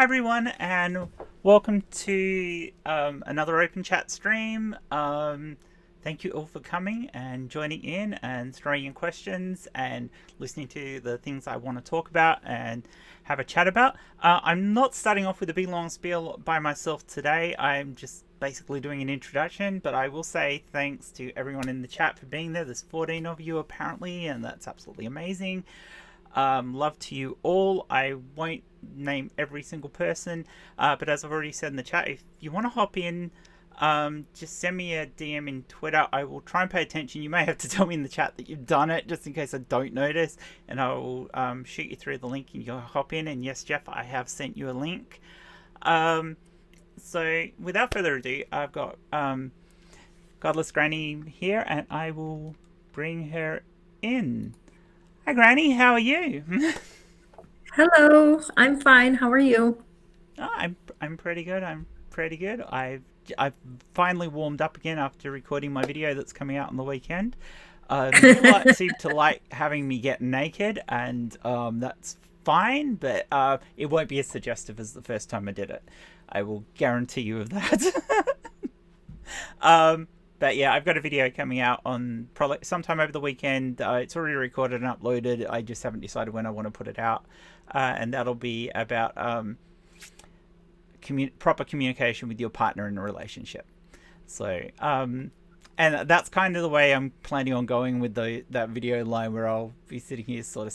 Hi everyone, and welcome to another open chat stream. Thank you all for coming and joining in and throwing in questions and listening to the things I want to talk about and have a chat about. I'm not starting off with a big long spiel by myself today. I'm just basically doing an introduction, but I will say thanks to everyone in the chat for being there. There's 14 of you apparently, and that's absolutely amazing. Love to you all. I won't name every single person, but as I've already said in the chat, if you want to hop in, just send me a DM in Twitter. I will try and pay attention. You may have to tell me in the chat that you've done it, just in case I don't notice, and I will shoot you through the link and you'll hop in. And yes, Jeff, I have sent you a link. So without further ado, I've got Godless Granny here, and I will bring her in. Hi Granny, how are you? Hello, I'm fine. How are you? Oh, I'm pretty good. I'm pretty good. I've finally warmed up again after recording my video that's coming out on the weekend. You seem to like having me get naked, and that's fine, but it won't be as suggestive as the first time I did it. I will guarantee you of that. But yeah, I've got a video coming out on probably sometime over the weekend. It's already recorded and uploaded. I just haven't decided when I want to put it out. And that'll be about proper communication with your partner in a relationship. So, and that's kind of the way I'm planning on going with that video line, where I'll be sitting here sort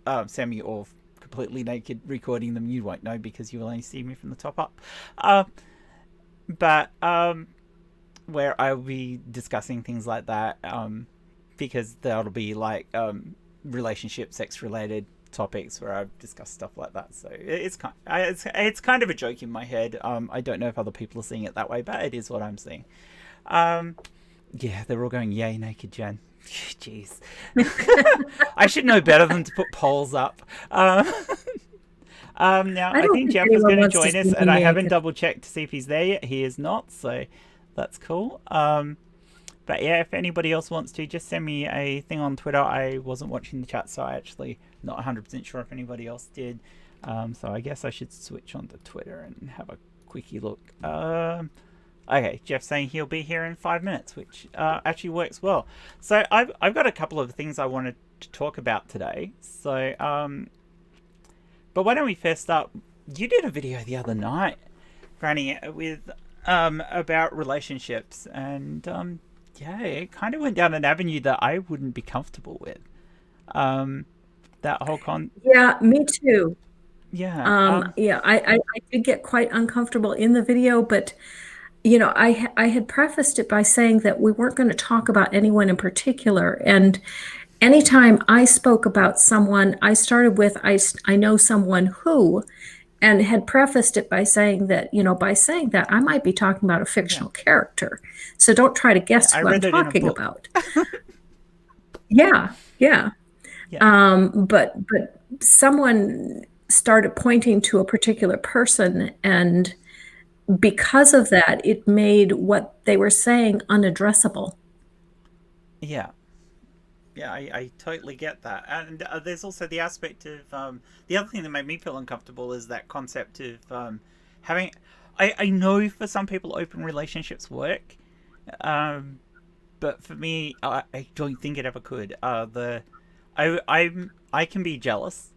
of semi or completely naked recording them. You won't know because you'll only see me from the top up. But where I'll be discussing things like that, because that'll be like relationship, sex related topics where I've discussed stuff like that. So it's kind of a joke in my head. I don't know if other people are seeing it that way, but it is what I'm seeing. Yeah, they're all going, yay, naked Jen. Jeez. I should know better than to put polls up. Now, I think Jeff is going to join us, and I haven't double checked to see if he's there yet. He is not, so that's cool. But yeah, if anybody else wants to, just send me a thing on Twitter. I wasn't watching the chat, so I actually not 100% sure if anybody else did. So I guess I should switch on to Twitter and have a quickie look. Okay, Jeff's saying he'll be here in 5 minutes, which actually works well. So I've got a couple of things I wanted to talk about today. So, but why don't we first start? You did a video the other night, Granny, with about relationships, and yeah, it kind of went down an avenue that I wouldn't be comfortable with. That whole Yeah, me too. yeah. Yeah, I did get quite uncomfortable in the video, but I had prefaced it by saying that we weren't going to talk about anyone in particular. And anytime I spoke about someone, I started with I know someone who, and had prefaced it by saying that, I might be talking about a fictional character. So don't try to guess who I'm talking about. Yeah. But someone started pointing to a particular person, and because of that, it made what they were saying unaddressable. Yeah. Yeah, I totally get that. And there's also the aspect of the other thing that made me feel uncomfortable is that concept of having. I know for some people open relationships work, but for me, I don't think it ever could. I can be jealous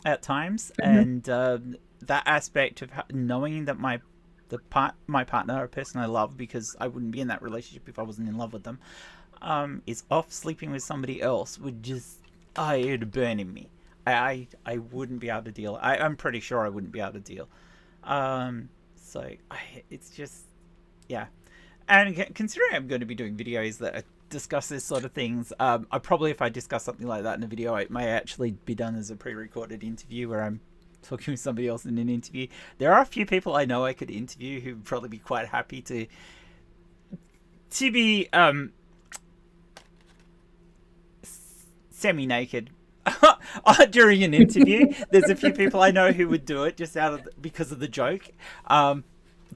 at times, and that aspect of knowing that my partner, a person I love, because I wouldn't be in that relationship if I wasn't in love with them, is off sleeping with somebody else, would just it'd burn in me. I wouldn't be able to deal. I'm pretty sure I wouldn't be able to deal. So it's just, yeah. And considering I'm going to be doing videos that discuss this sort of things, I probably, if I discuss something like that in a video, it may actually be done as a pre-recorded interview where I'm talking with somebody else in an interview. There are a few people I know I could interview who would probably be quite happy to be semi-naked during an interview. There's a few people I know who would do it just because of the joke.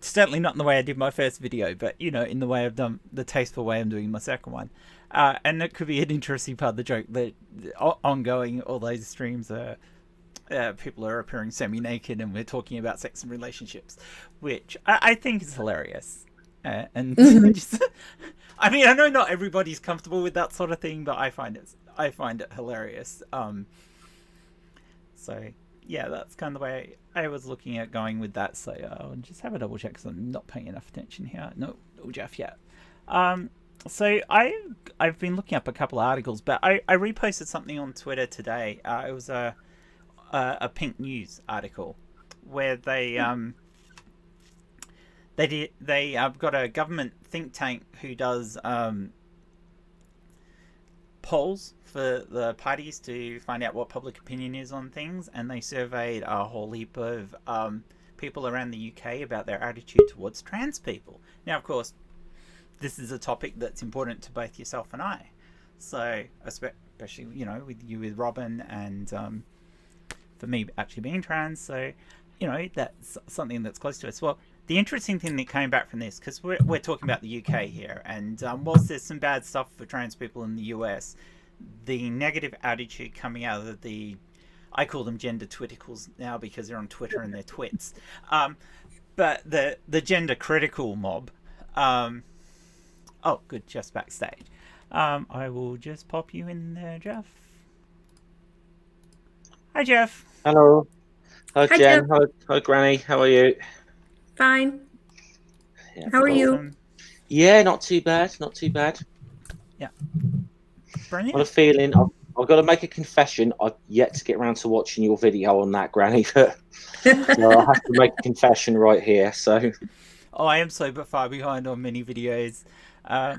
Certainly not in the way I did my first video, but in the way I've done, the tasteful way I'm doing my second one. And it could be an interesting part of the joke that ongoing all those streams are people are appearing semi-naked and we're talking about sex and relationships, which I think is hilarious. And just, I mean, I know not everybody's comfortable with that sort of thing, but I find it hilarious. So yeah, that's kind of the way I was looking at going with that. So I'll just have a double check because I'm not paying enough attention here. No Jeff yet. So I've been looking up a couple of articles, but I reposted something on Twitter today. It was a Pink News article where they got a government think tank who does polls for the parties to find out what public opinion is on things, and they surveyed a whole heap of people around the UK about their attitude towards trans people. Now, of course, this is a topic that's important to both yourself and I. So, especially, you know, with you with Robin, and for me actually being trans, so, you know, that's something that's close to us. Well, the interesting thing that came back from this, because we're talking about the UK here, and whilst there's some bad stuff for trans people in the US, the negative attitude coming out of I call them gender twitticals now because they're on Twitter and they're twits, but the gender critical mob, oh good, just backstage. I will just pop you in there, Jeff. Hi, Jeff. Hello. Hi, Jen. Jeff. Hi, Granny. How are you? Fine. Yeah, How are you? Awesome. Yeah, not too bad. Not too bad. Yeah. Brilliant. What a feeling. I've got to make a confession. I've yet to get around to watching your video on that, Granny. But so I have to make a confession right here. So. Oh, I am so far behind on many videos. I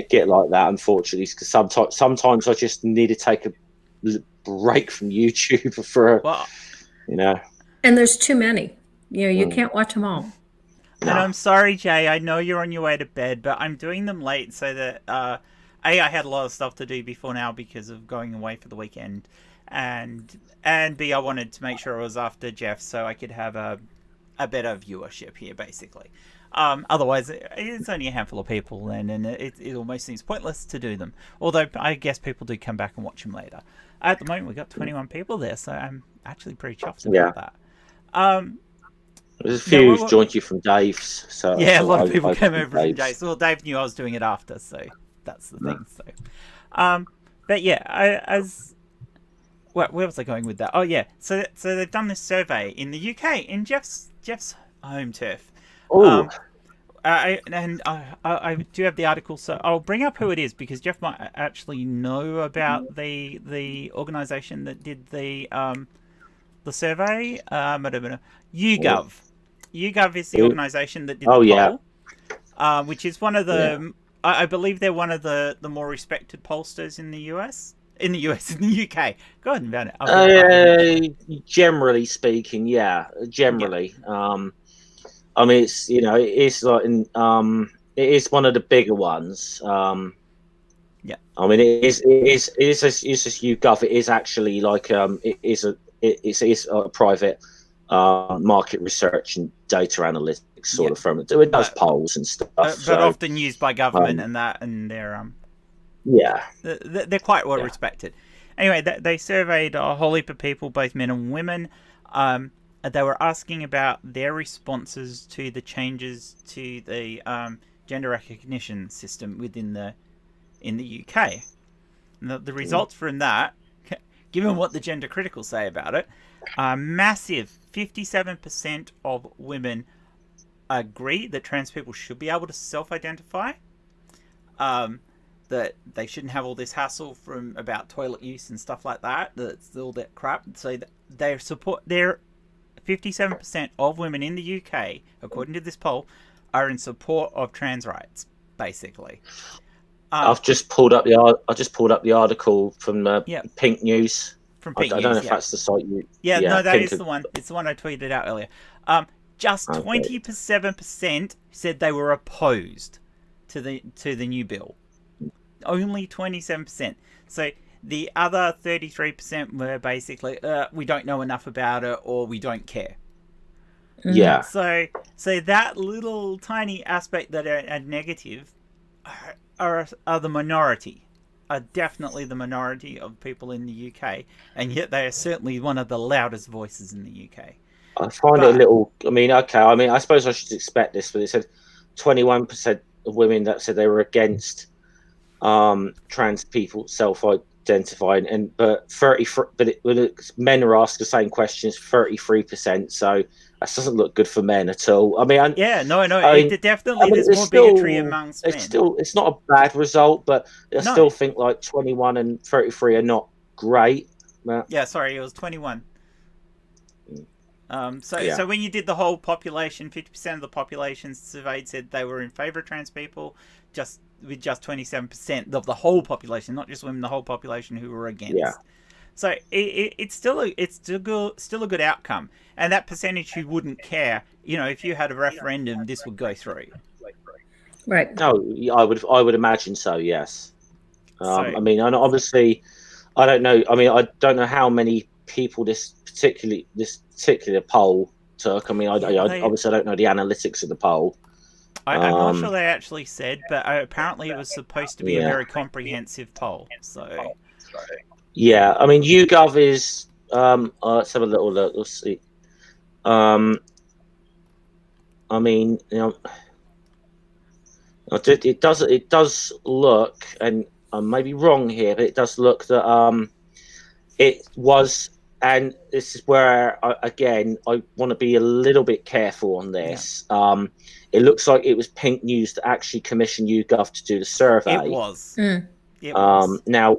get like that, unfortunately, because sometimes I just need to take a break from YouTube for, you know. And there's too many. You know, you can't watch them all. And I'm sorry, Jay. I know you're on your way to bed, but I'm doing them late so that A, I had a lot of stuff to do before now because of going away for the weekend, and B, I wanted to make sure I was after Jeff so I could have a better viewership here, basically. Otherwise, it's only a handful of people, and it almost seems pointless to do them. Although I guess people do come back and watch them later. At the moment, we've got 21 people there, so I'm actually pretty chuffed about that. There's a few who've joined you from Dave's. So yeah, a lot of people came over from Dave's. Well, Dave knew I was doing it after, so that's the thing. So, but yeah, where was I going with that? Oh yeah, so they've done this survey in the UK, in Jeff's home turf. Oh. I do have the article, so I'll bring up who it is because Jeff might actually know about the organisation that did the survey. YouGov. YouGov is the organisation that did the poll, which is one of the. I believe they're one of the more respected pollsters in the US. In the UK. Go ahead and ban it. Generally speaking, generally. I mean, it's, you know, it is like it is one of the bigger ones. I mean, it is YouGov. It is actually like it is a private market research and data analytics sort of firm. It does polls and stuff, but often used by government and they're they're quite well respected. Anyway, they surveyed a whole heap of people, both men and women. They were asking about their responses to the changes to the gender recognition system in the UK. And the results from that, given what the gender critical say about it, massive 57% of women agree that trans people should be able to self-identify. That they shouldn't have all this hassle about toilet use and stuff like that. That's all that crap. So they support their 57% of women in the UK, according to this poll, are in support of trans rights. Basically, I've just pulled up the article from Pink News. From Pink I don't know if that's the site you. No, that is the one. It's the one I tweeted out earlier. Just 27% said they were opposed to the new bill. Only 27%. So the other 33% were basically, we don't know enough about it or we don't care. Yeah. So that little tiny aspect that are negative are the minority. are definitely the minority of people in the UK, and yet they are certainly one of the loudest voices in the UK. I find it a little. I mean, okay. I mean, I suppose I should expect this, but it said 21% of women that said they were against trans people self-identifying, but men are asked the same questions, 33%. So that doesn't look good for men at all. I mean, it definitely there's more bigotry amongst men. It's not a bad result, but I still think like 21 and 33 are not great. Yeah, sorry, it was 21. So when you did the whole population, 50% of the population surveyed said they were in favour of trans people, with just 27% of the whole population, not just women, the whole population who were against. Yeah. So it's still a good outcome, and that percentage who wouldn't care, if you had a referendum, this would go through. Right. No, I would imagine so. Yes. I mean, and obviously, I don't know. I mean, I don't know how many people this particular poll took. I mean, obviously I don't know the analytics of the poll. I'm not sure they actually said, but apparently it was supposed to be a very comprehensive poll. So yeah, I mean, YouGov is. Let's have a little look. Let's see. I mean, it does look, and I may be wrong here, but it does look that it was. And this is where, I want to be a little bit careful on this. Yeah. It looks like it was Pink News that actually commissioned YouGov to do the survey. It was. It was. Now,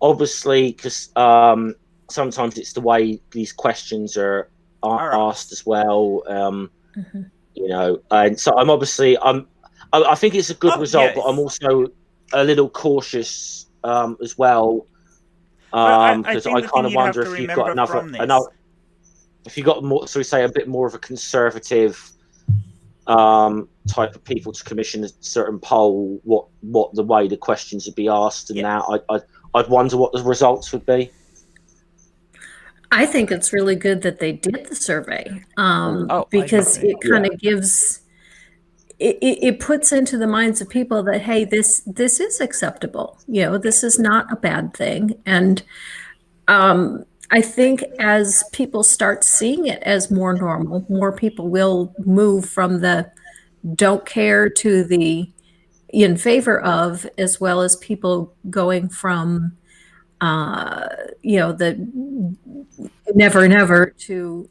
obviously, because sometimes it's the way these questions are asked as well. And so I think it's a good result, but I'm also a little cautious as well. Because I kind of wonder if you've got if you've got more, so we say a bit more of a conservative type of people to commission a certain poll, what the way the questions would be asked, and now I'd wonder what the results would be. I think it's really good that they did the survey because it kind of gives. It puts into the minds of people that, hey, this is acceptable. This is not a bad thing. And I think as people start seeing it as more normal, more people will move from the don't care to the in favor of, as well as people going from the never to,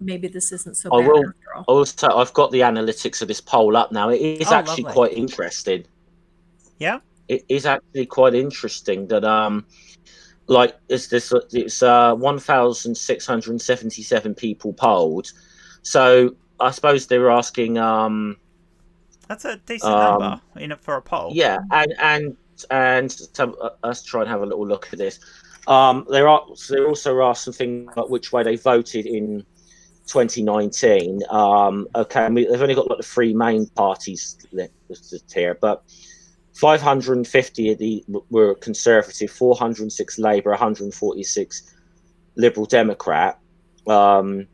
maybe this isn't so bad after all. Also, I've got the analytics of this poll up now. It is actually quite interesting. Yeah, it is actually quite interesting that it's 1,677 people polled. So I suppose they were asking. That's a decent number for a poll. Yeah, and so, let's try and have a little look at this. There also asked some things like which way they voted in 2019. They've only got like the three main parties listed here, but 550 of the were Conservative, 406 Labour, 146 Liberal Democrat. It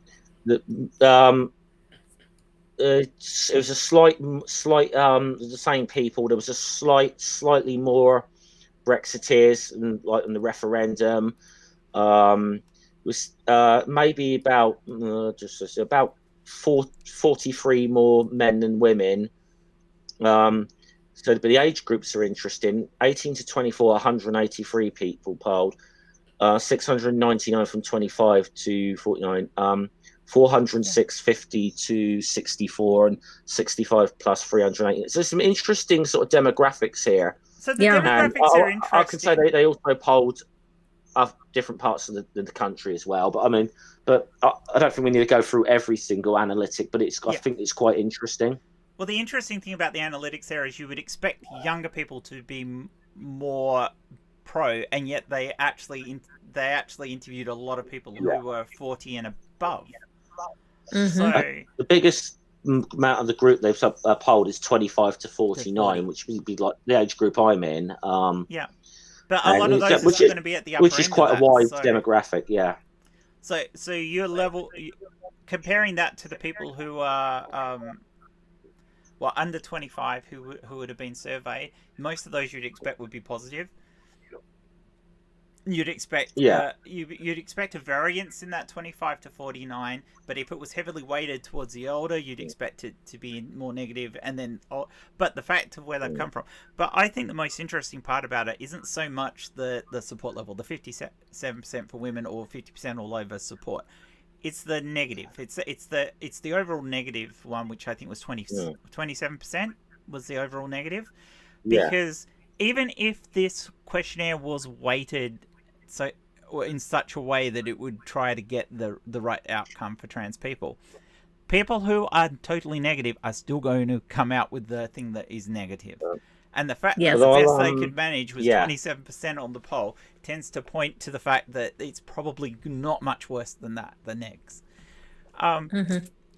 was a slight the same people. There was a slightly more Brexiteers and like in the referendum. Was maybe about 43 more men than women. But the age groups are interesting. 18 to 24, 183 people polled. 699 from 25 to 49. 406, 50 to 64, and 65 plus 380. So some interesting sort of demographics here. So the demographics are interesting. I could say they also polled different parts of the country as well. But I mean, I don't think we need to go through every single analytic. But I think it's quite interesting. Well, the interesting thing about the analytics there is you would expect younger people to be more pro, and yet they actually interviewed a lot of people who were 40 and above. Mm-hmm. So the biggest amount of the group they've polled is 25 to 49, which would be like the age group I'm in. But a lot of those are going to be at the upper end, which is quite a wide demographic. Yeah. So your level, comparing that to the people who are under 25 who would have been surveyed, most of those you'd expect would be positive. You'd expect you'd expect a variance in that 25 to 49, but if it was heavily weighted towards the older, you'd expect it to be more negative. And then, but the fact of where they've come from. But I think the most interesting part about it isn't so much the support level, the 57% for women or 50% all over support. It's the negative. It's the overall negative one, which I think was 27% was the overall negative, because even if this questionnaire was weighted so in such a way that it would try to get the right outcome for trans people, people who are totally negative are still going to come out with the thing that is negative. And the fact that the best they could manage was 27% on the poll tends to point to the fact that it's probably not much worse than that, the negs.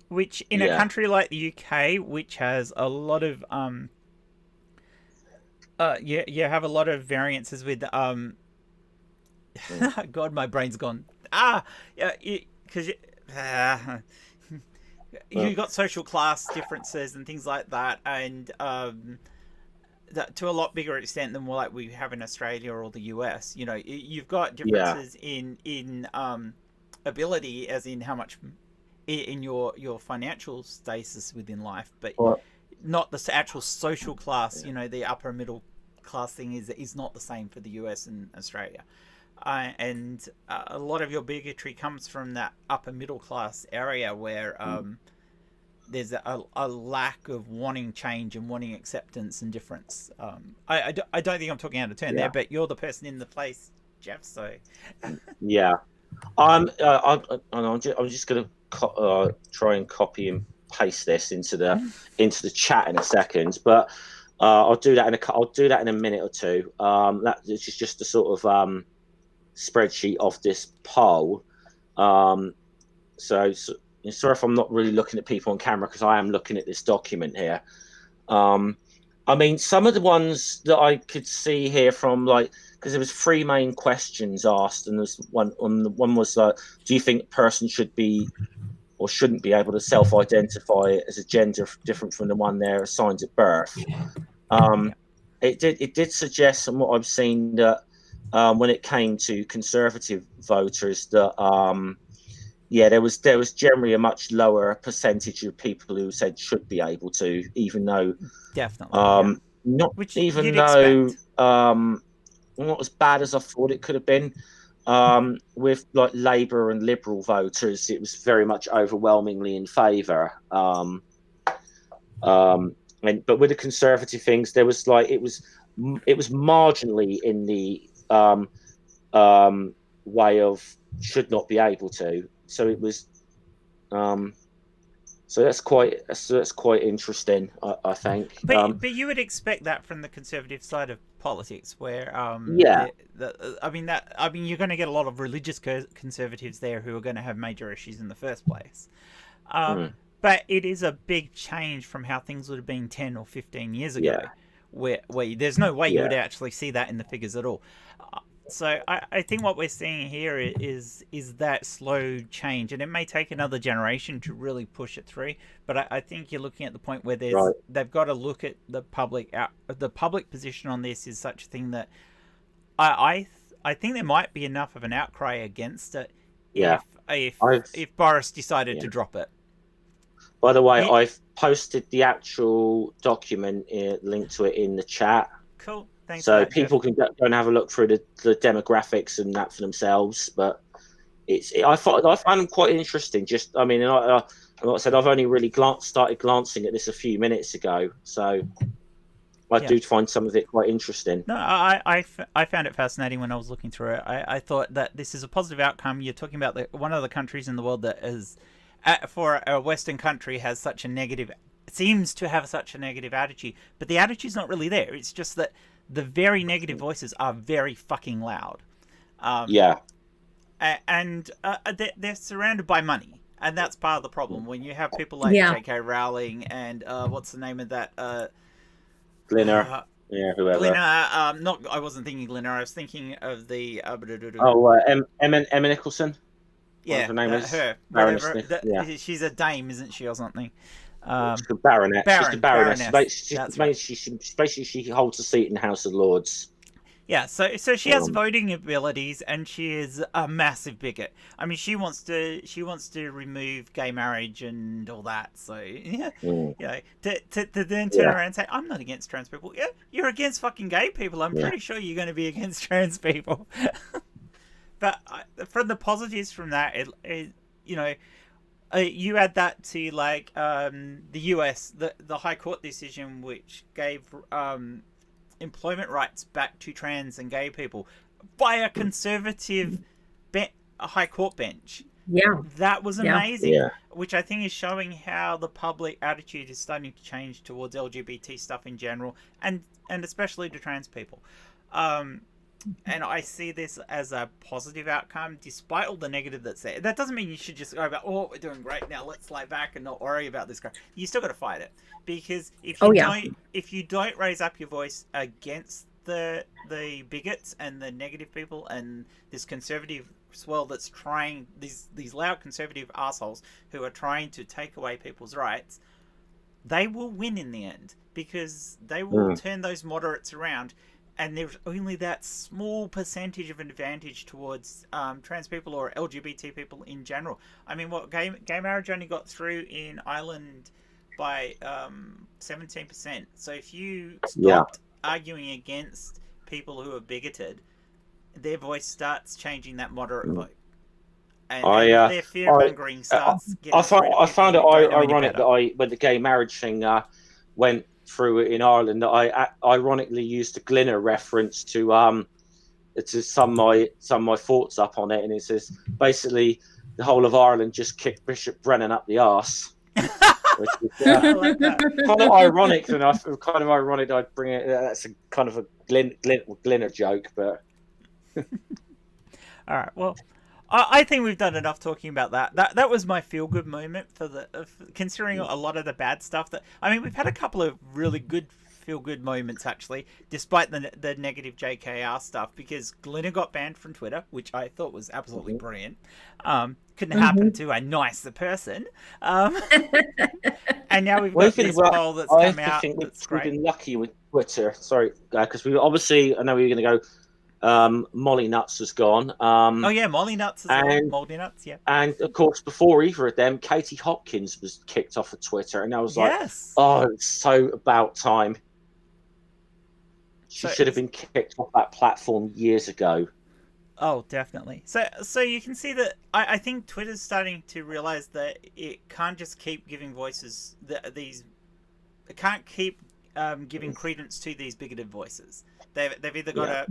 Which in a country like the UK, which has a lot of you have a lot of variances with God, my brain's gone. Because you got social class differences and things like that, and that to a lot bigger extent than like we have in Australia or the US. You know, you've got differences in ability, as in how much in your financial status within life, but not the actual social class. You know, the upper middle class thing is not the same for the US and Australia. And a lot of your bigotry comes from that upper middle class area where there's a lack of wanting change and wanting acceptance and difference. I don't think I'm talking out of turn there, but you're the person in the place, Jeff. So I'm just going to try and copy and paste this into the chat in a second, but I'll do that in a minute or two. That is just a sort of spreadsheet of this poll. So sorry if I'm not really looking at people on camera, because I am looking at this document here. I mean, some of the ones that I could see here from, like, because there was 3 main questions asked, and there's one was do you think a person should be or shouldn't be able to self-identify as a gender different from the one they're assigned at birth? It did suggest, from what I've seen, that when it came to conservative voters, that there was generally a much lower percentage of people who said should be able to, even though not which even though not as bad as I thought it could have been. With like Labour and Liberal voters, it was very much overwhelmingly in favour. But with the conservative things, there was like it was marginally in the way of should not be able to. So it was, so that's quite interesting, I think. But you would expect that from the conservative side of politics, where I mean you're going to get a lot of religious conservatives there who are going to have major issues in the first place. But it is a big change from how things would have been 10 or 15 years ago, where there's no way you would actually see that in the figures at all. So I think what we're seeing here is that slow change, and it may take another generation to really push it through. But I think you're looking at the point where they've got to look at the public position on this is such a thing that I think there might be enough of an outcry against it if Boris decided to drop it. By the way, I've posted the actual document, linked to it in the chat. Cool. Thanks. So people can go and have a look through the demographics and that for themselves. But I find them quite interesting. Just, I mean, like I said, I've only really started glancing at this a few minutes ago. So I do find some of it quite interesting. No, I found it fascinating when I was looking through it. I thought that this is a positive outcome. You're talking about one of the countries in the world that is, for a Western country, seems to have such a negative attitude, but the attitude's not really there. It's just that the very negative voices are very fucking loud. And they're surrounded by money, and that's part of the problem. When you have people like J.K. Rowling and what's the name of that? Glinner. Whoever. Glinner. I wasn't thinking Glinner. I was thinking of the. Emma Nicholson. Yeah, her name is her. She's a dame, isn't she, or something? She's a baronet. She's the baroness. Basically, she holds a seat in the House of Lords. Yeah, so she has voting abilities, and she is a massive bigot. I mean, she wants to remove gay marriage and all that. So yeah, to then turn around and say, "I'm not against trans people." Yeah, you're against fucking gay people. I'm pretty sure you're going to be against trans people. But from the positives from that, you add that to like the US, the High Court decision, which gave employment rights back to trans and gay people by a conservative High Court bench. Yeah, that was amazing. Yeah. Which I think is showing how the public attitude is starting to change towards LGBT stuff in general, and especially to trans people. And I see this as a positive outcome, despite all the negative that's there. That doesn't mean you should just go about, oh, we're doing great now, let's lay back and not worry about this crap. You still got to fight it, because if you don't raise up your voice against the bigots and the negative people and this conservative swell that's trying, these loud conservative assholes who are trying to take away people's rights, they will win in the end, because they will turn those moderates around. And there's only that small percentage of an advantage towards trans people or LGBT people in general. I mean, what gay marriage only got through in Ireland by 17%. So if you stopped arguing against people who are bigoted, their voice starts changing that moderate vote. And their fear-mongering starts getting... I found it ironic that when the gay marriage thing went through in Ireland, that I ironically used the Glinner reference to sum my thoughts up on it, and it says basically the whole of Ireland just kicked Bishop Brennan up the arse. Which is kind of ironic, and kind of ironic I'd bring it. That's a kind of a Glinner joke, but all right, well, I think we've done enough talking about that. That was my feel-good moment considering a lot of the bad stuff. I mean, we've had a couple of really good feel-good moments, actually, despite the negative JKR stuff, because Glinner got banned from Twitter, which I thought was absolutely brilliant. Couldn't happen to a nicer person. And now we've got this poll that's come out. That's great. We've been lucky with Twitter. Sorry, because we obviously, I know we were going to go... Molly Nuts has gone. Molly Nuts as well. Moldy Nuts, yeah. And of course, before either of them, Katie Hopkins was kicked off of Twitter, and I was like, "Oh, it's so about time." She should have been kicked off that platform years ago. Oh, definitely. So you can see that I think Twitter's starting to realize that it can't just keep giving voices it can't keep giving credence to these bigoted voices. They've either got to.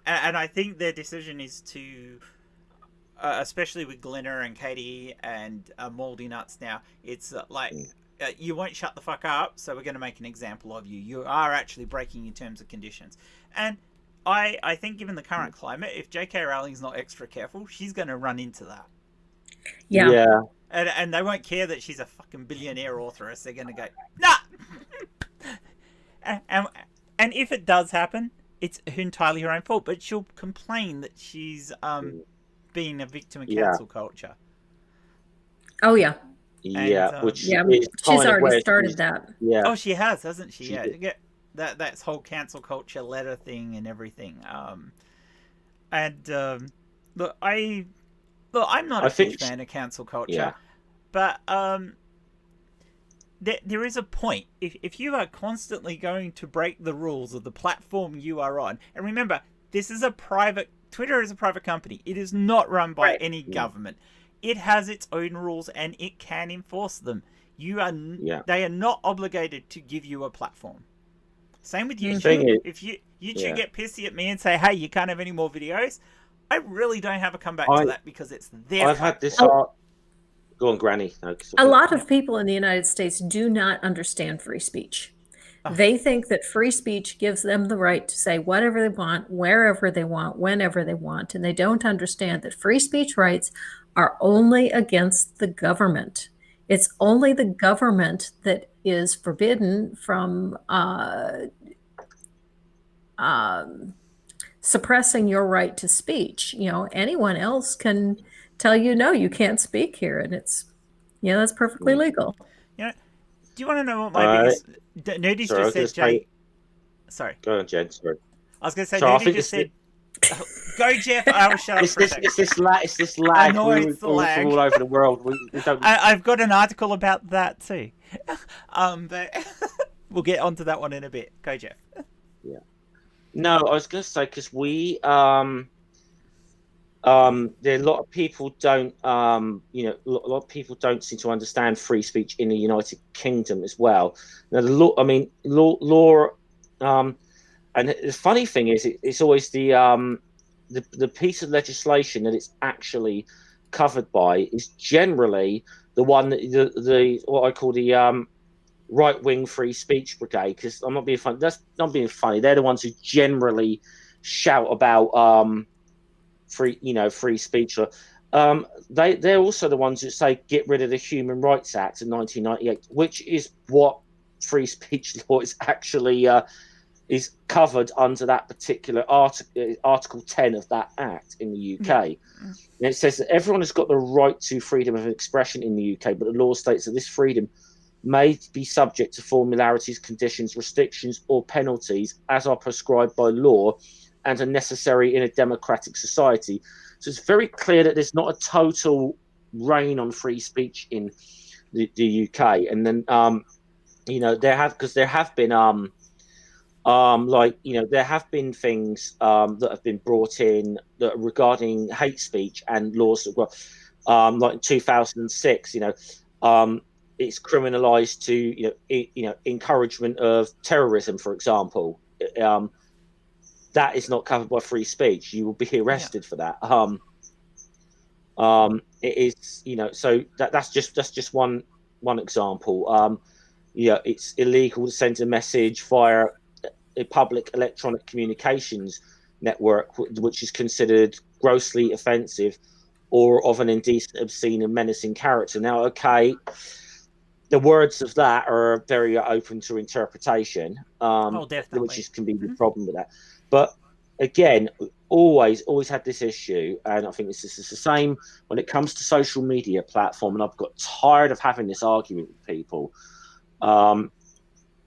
And I think their decision is to, especially with Glinner and Katie and Moldy Nuts now, it's you won't shut the fuck up, so we're going to make an example of you. You are actually breaking your terms and conditions. And I think given the current climate, if J.K. Rowling's not extra careful, she's going to run into that. Yeah. And they won't care that she's a fucking billionaire authoress. They're going to go, nah! And if it does happen... it's entirely her own fault, but she'll complain that she's being a victim of cancel culture. Oh yeah, which she's already started that. Yeah. Oh, she has, hasn't she? Yeah, that's whole cancel culture letter thing and everything. Look, I'm not a huge fan of cancel culture, but there is a point. If you are constantly going to break the rules of the platform you are on, and remember, Twitter is a private company. It is not run by any government. It has its own rules and it can enforce them. They are not obligated to give you a platform. Same with YouTube. If YouTube get pissy at me and say, hey, you can't have any more videos, I really don't have a comeback to that, because it's their I've had this Go on, Granny. A lot of people in the United States do not understand free speech. They think that free speech gives them the right to say whatever they want, wherever they want, whenever they want. And they don't understand that free speech rights are only against the government. It's only the government that is forbidden from suppressing your right to speech. Anyone else can tell you, no, you can't speak here, and it's that's perfectly legal. Do you want to know what my biggest... Nerdy's sorry, just said, Jay... Sorry. Go on, Jen. Sorry. I was going to say, Sorry, Nerdy just said... Go, Jeff. I will shut up for a second. It's this lag. I know it's the lag. From all over the world. We don't... I've got an article about that too. But we'll get onto that one in a bit. Go, Jeff. Yeah. No, I was going to say, because we... there are a lot of people don't, a lot of people don't seem to understand free speech in the United Kingdom as well. Now, the law, and the funny thing is, it's always the piece of legislation that it's actually covered by is generally the one that the what I call the right wing free speech brigade. Because I'm not being funny. That's not being funny. They're the ones who generally shout about free speech. They're also the ones that say get rid of the Human Rights Act of 1998, which is what free speech law is actually is covered under that particular Article 10 of that act in the UK. Mm-hmm. And it says that everyone has got the right to freedom of expression in the UK, but the law states that this freedom may be subject to formularities, conditions, restrictions, or penalties as are prescribed by law and are necessary in a democratic society. So it's very clear that there's not a total reign on free speech in the UK. And then, there have been there have been things that have been brought in that are regarding hate speech and laws that were like in 2006. It's criminalised to encouragement of terrorism, for example. That is not covered by free speech. You will be arrested for that. It is, so that's just one example. It's illegal to send a message via a public electronic communications network, which is considered grossly offensive or of an indecent, obscene, and menacing character. Now, okay, the words of that are very open to interpretation, definitely. which can be the problem with that. But again, always had this issue, and I think this is the same when it comes to social media platform. And I've got tired of having this argument with people. Who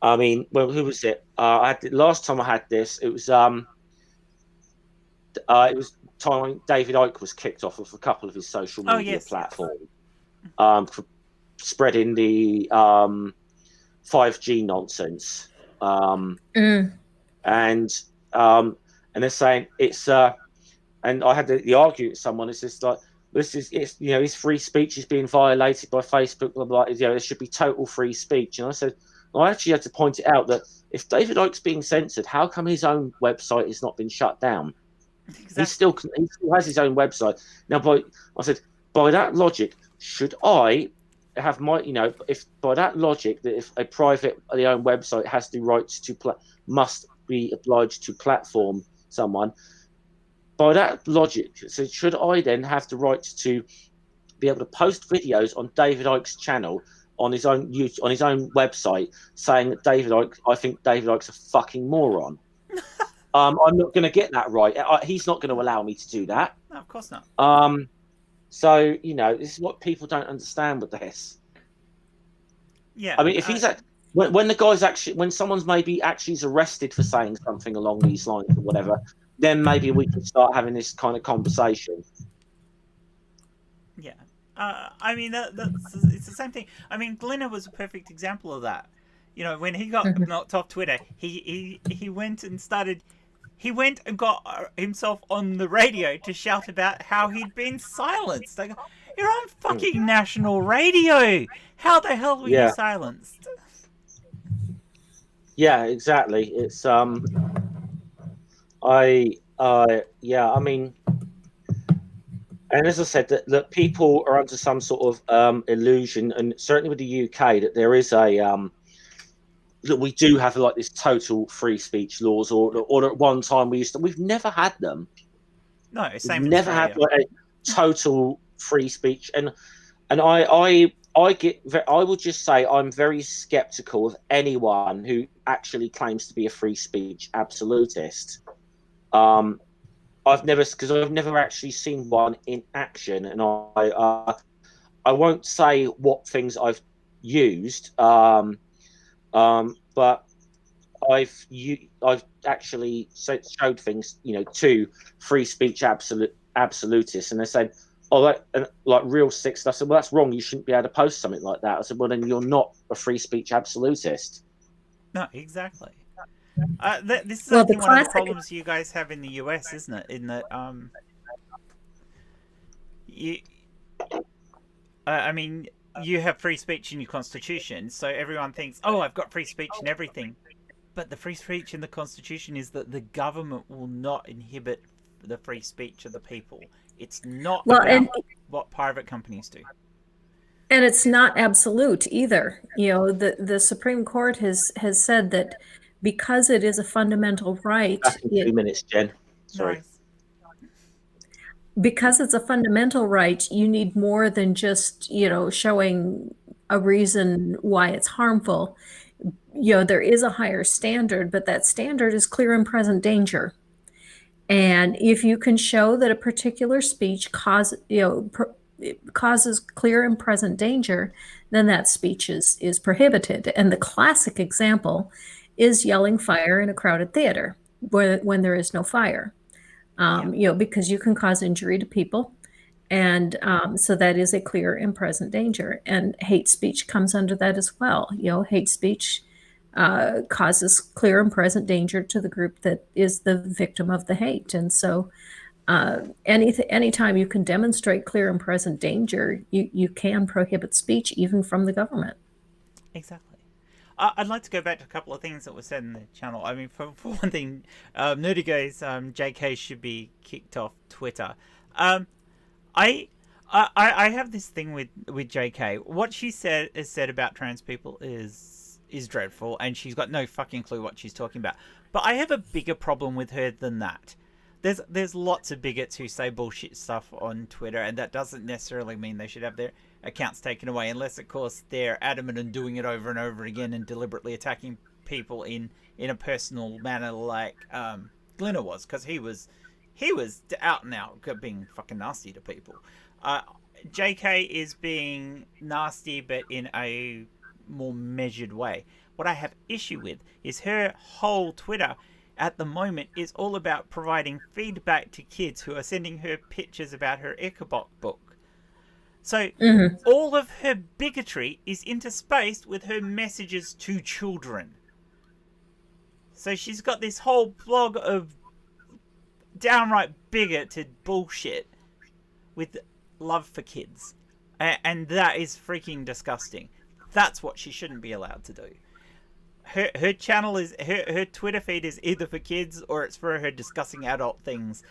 was it? Last time I had this, it was time David Icke was kicked off of a couple of his social media platforms for spreading the 5G nonsense. And they're saying it's and I had the argument with someone. It's just like his free speech is being violated by Facebook. Blah blah. There should be total free speech. And I said, I actually had to point it out that if David Icke's being censored, how come his own website has not been shut down? Exactly. He still has his own website now. I said, by that logic, should I have my if by that logic that if a privately owned website has the rights to must be obliged to platform someone, by that logic, so should I then have the rights to be able to post videos on David Icke's channel on his own website saying that I think David Icke's a fucking moron? I'm not going to get that right. He's not going to allow me to do that. No, of course not. So this is what people don't understand with this. Yeah. I mean, if he's when the guy's when someone's maybe actually is arrested for saying something along these lines or whatever, then maybe we can start having this kind of conversation. Yeah. It's the same thing. I mean, Glenna was a perfect example of that. When he got knocked off Twitter, he went and got himself on the radio to shout about how he'd been silenced. They go, "You're on fucking national radio. How the hell were you silenced?" Yeah, exactly. It's and as I said, that people are under some sort of illusion, and certainly with the UK, that there is that we do have like this total free speach laws, or at one time we've never had them. No, same. We've never had like a total free speech, and I would just say I'm very skeptical of anyone who actually claims to be a free speech absolutist. I've never actually seen one in action, and I won't say what things I've used. But I've actually showed things, to free speech absolutists, and they said, "Oh, like real sick stuff." I said, "Well, that's wrong. You shouldn't be able to post something like that." I said, "Well, then you're not a free speech absolutist." No, exactly. This is, Well, I the think, one of the classic. problems you guys have in the US, isn't it? In that, you, I mean, you have free speech in your constitution, so everyone thinks, "Oh, I've got free speech and everything." But the free speech in the constitution is that the government will not inhibit the free speech of the people. It's not Well, about what private companies do. and it's not absolute either. The Supreme Court has said that because it is a fundamental right, Back in 2 minutes, Jen. Sorry. Nice. because it's a fundamental right, you need more than just, showing a reason why it's harmful. There is a higher standard, but that standard is clear and present danger. And if you can show that a particular speech causes clear and present danger, then that speech is prohibited. And the classic example is yelling fire in a crowded theater when there is no fire. Because you can cause injury to people. And so that is a clear and present danger. And hate speech comes under that as well. Hate speech causes clear and present danger to the group that is the victim of the hate. And so anytime you can demonstrate clear and present danger, you can prohibit speech even from the government. Exactly. I'd like to go back to a couple of things that were said in the channel. I mean, for one thing, Nerdy goes, JK should be kicked off Twitter. I have this thing with JK. What she said about trans people is dreadful, and she's got no fucking clue what she's talking about. But I have a bigger problem with her than that. There's lots of bigots who say bullshit stuff on Twitter, and that doesn't necessarily mean they should have their accounts taken away, unless, of course, they're adamant and doing it over and over again and deliberately attacking people in a personal manner, like Glenna was, because he was out and out being fucking nasty to people. JK is being nasty, but in a more measured way. What I have issue with is her whole Twitter at the moment is all about providing feedback to kids who are sending her pictures about her Ichabod book. So all of her bigotry is interspaced with her messages to children. So she's got this whole blog of downright bigoted bullshit with love for kids. And that is freaking disgusting. That's what she shouldn't be allowed to do. Her channel is her Twitter feed is either for kids or it's for her discussing adult things.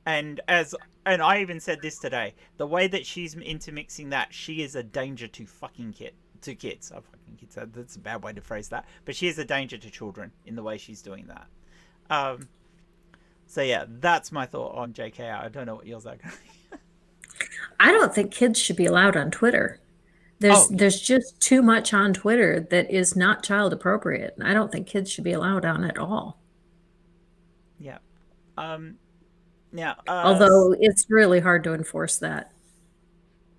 And I even said this today, the way that she's intermixing that, she is a danger to fucking kids. Oh, fucking kids. That's a bad way to phrase that. But she is a danger to children in the way she's doing that. So yeah, that's my thought on JK. I don't know what yours are. I don't think kids should be allowed on Twitter. There's just too much on Twitter that is not child appropriate. I don't think kids should be allowed on at all. Yeah. Now, although it's really hard to enforce that.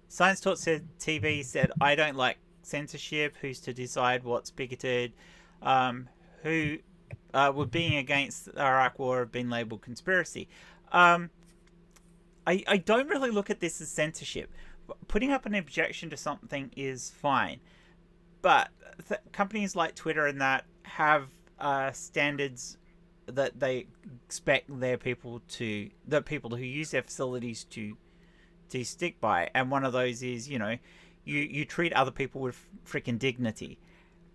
Science Talk TV said, "I don't like censorship. Who's to decide what's bigoted? Who were being against the Iraq War have been labelled conspiracy." I don't really look at this as censorship. Putting up an objection to something is fine, but companies like Twitter and that have standards that they expect the people who use their facilities to stick by, and one of those is you treat other people with freaking dignity.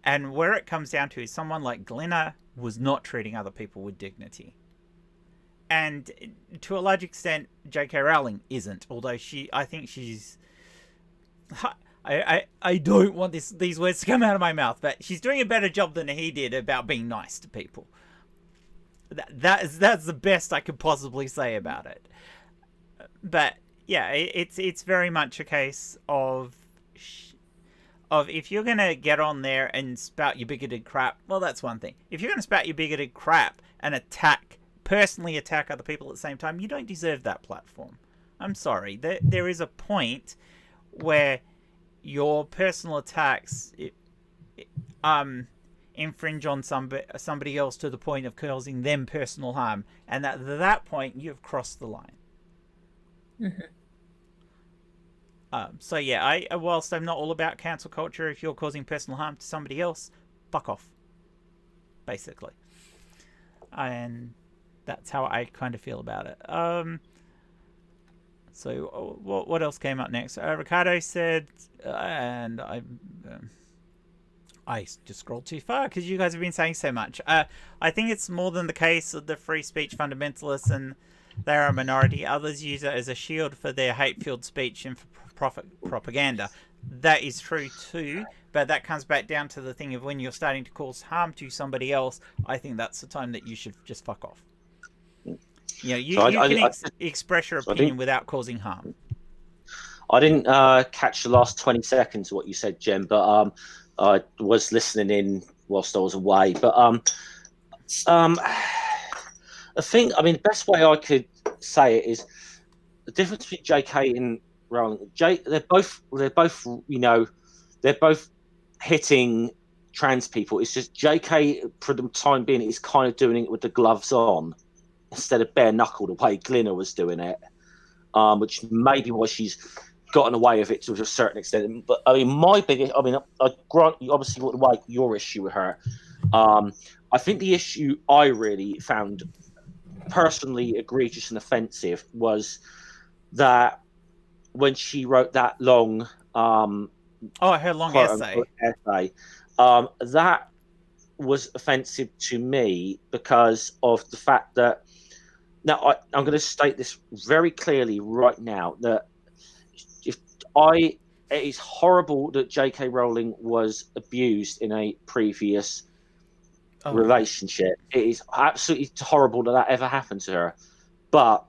And where it comes down to is someone like Glenna was not treating other people with dignity. And to a large extent, J.K. Rowling isn't. Although I think she's... I don't want these words to come out of my mouth, but she's doing a better job than he did about being nice to people. That's the best I could possibly say about it. But yeah, it's very much a case of if you're gonna get on there and spout your bigoted crap, well, that's one thing. If you're gonna spout your bigoted crap and personally attack other people at the same time, you don't deserve that platform. I'm sorry. There is a point where your personal attacks infringe on somebody else to the point of causing them personal harm, and at that point you've crossed the line. Mm-hmm. So yeah, whilst I'm not all about cancel culture, if you're causing personal harm to somebody else, fuck off, basically. And that's how I kind of feel about it. So what else came up next? Ricardo said, and I just scrolled too far because you guys have been saying so much. I think it's more than the case of the free speech fundamentalists, and they're a minority. Others use it as a shield for their hate-filled speech and for profit propaganda. That is true too, but that comes back down to the thing of when you're starting to cause harm to somebody else. I think that's the time that you should just fuck off. You know, you can express your opinion without causing harm. I didn't catch the last 20 seconds of what you said, Jem, but I was listening in whilst I was away. But I think, I mean, the best way I could say it is the difference between JK and Rowling. They're both, you know, they're both hitting trans people. It's just JK, for the time being, is kind of doing it with the gloves on instead of bare knuckle the way Glinner was doing it, which may be why she's gotten away with it to a certain extent. But I mean, my biggest, I mean, I grant you obviously what like your issue with her. I think the issue I really found personally egregious and offensive was that when she wrote that long, her long essay, that was offensive to me because of the fact that now I'm going to state this very clearly right now that it is horrible that J.K. Rowling was abused in a previous relationship. It is absolutely horrible that ever happened to her. But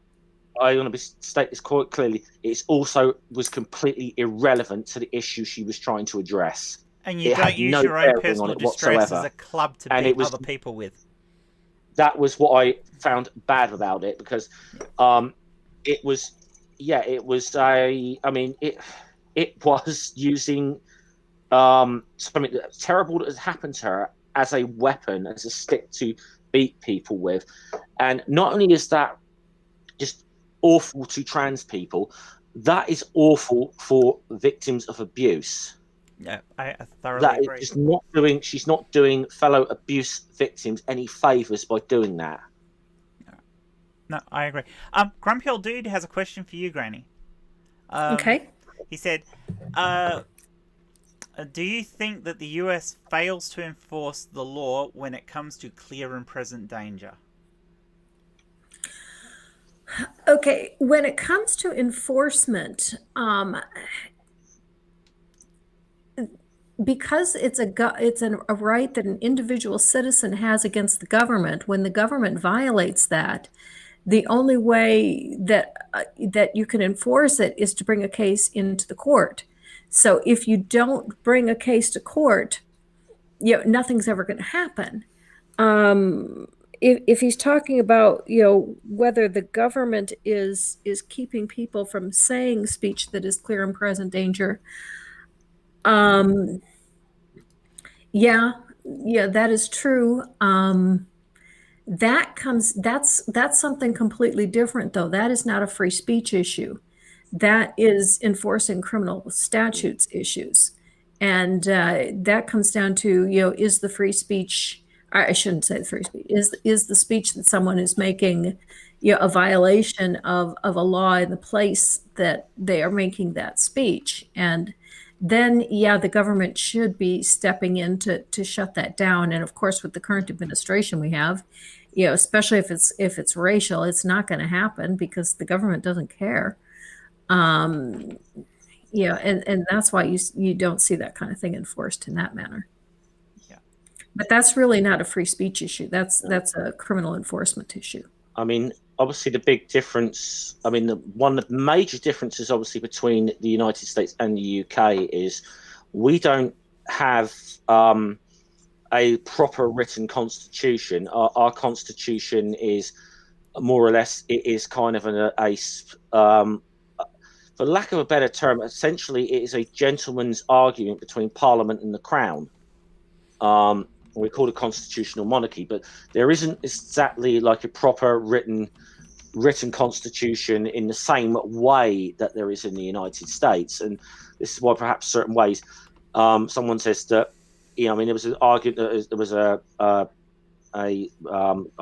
I want to state this quite clearly. It also was completely irrelevant to the issue she was trying to address. And you don't use your own personal distress as a club to beat other people with. That was what I found bad about it because it was using something terrible that has happened to her as a weapon, as a stick to beat people with. And not only is that just awful to trans people, that is awful for victims of abuse. Yeah, I thoroughly agree. She's not doing fellow abuse victims any favors by doing that. No, I agree. Grumpy Old Dude has a question for you, Granny. Okay. He said, do you think that the US fails to enforce the law when it comes to clear and present danger? Okay, when it comes to enforcement, because it's a right that an individual citizen has against the government, when the government violates that, the only way that you can enforce it is to bring a case into the court. So if you don't bring a case to court, nothing's ever going to happen. If he's talking about whether the government is keeping people from saying speech that is clear and present danger, that is true. That's something completely different, though. That is not a free speech issue. That is enforcing criminal statutes issues. And that comes down to, is the free speech, I shouldn't say the free speech, is the speech that someone is making a violation of a law in the place that they are making that speech. And then, the government should be stepping in to shut that down. And of course, with the current administration we have, especially if it's racial, it's not going to happen because the government doesn't care. And that's why you don't see that kind of thing enforced in that manner. Yeah. But that's really not a free speech issue. That's a criminal enforcement issue. I mean, obviously the big difference, one of the major differences obviously between the United States and the UK is we don't have a proper written constitution. Our constitution is more or less, it is kind of for for lack of a better term, essentially it is a gentleman's argument between Parliament and the Crown. We call it constitutional monarchy, but there isn't exactly like a proper written constitution in the same way that there is in the United States. And this is why perhaps certain ways someone says that, I mean, there was an argument that there was I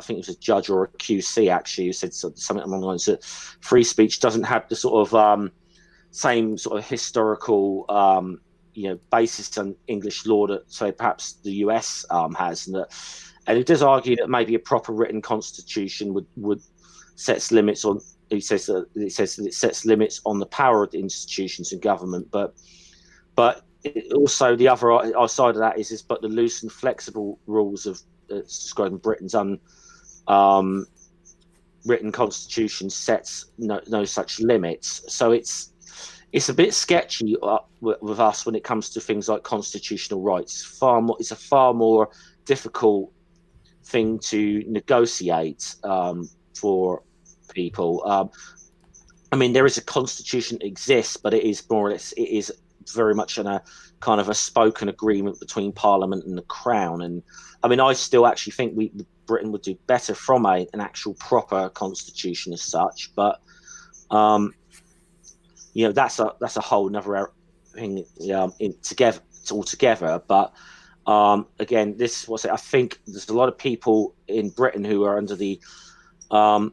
think it was a judge or a QC actually who said something along the lines that free speech doesn't have the sort of same sort of historical basis on English law that, say, perhaps the US has, and it does argue that maybe a proper written constitution would sets limits on. He says that it sets limits on the power of the institutions and government, but also the other side of that is but the loose and flexible rules of describing Britain's written constitution sets no such limits. So it's a bit sketchy with us when it comes to things like constitutional rights. It's a far more difficult thing to negotiate for people. I mean, there is a constitution that exists, but it is more or less, it is very much in a kind of a spoken agreement between Parliament and the Crown. And I mean, I still actually think Britain would do better from an actual proper constitution as such, but that's a whole another thing altogether. But again, I think there's a lot of people in Britain who are under the under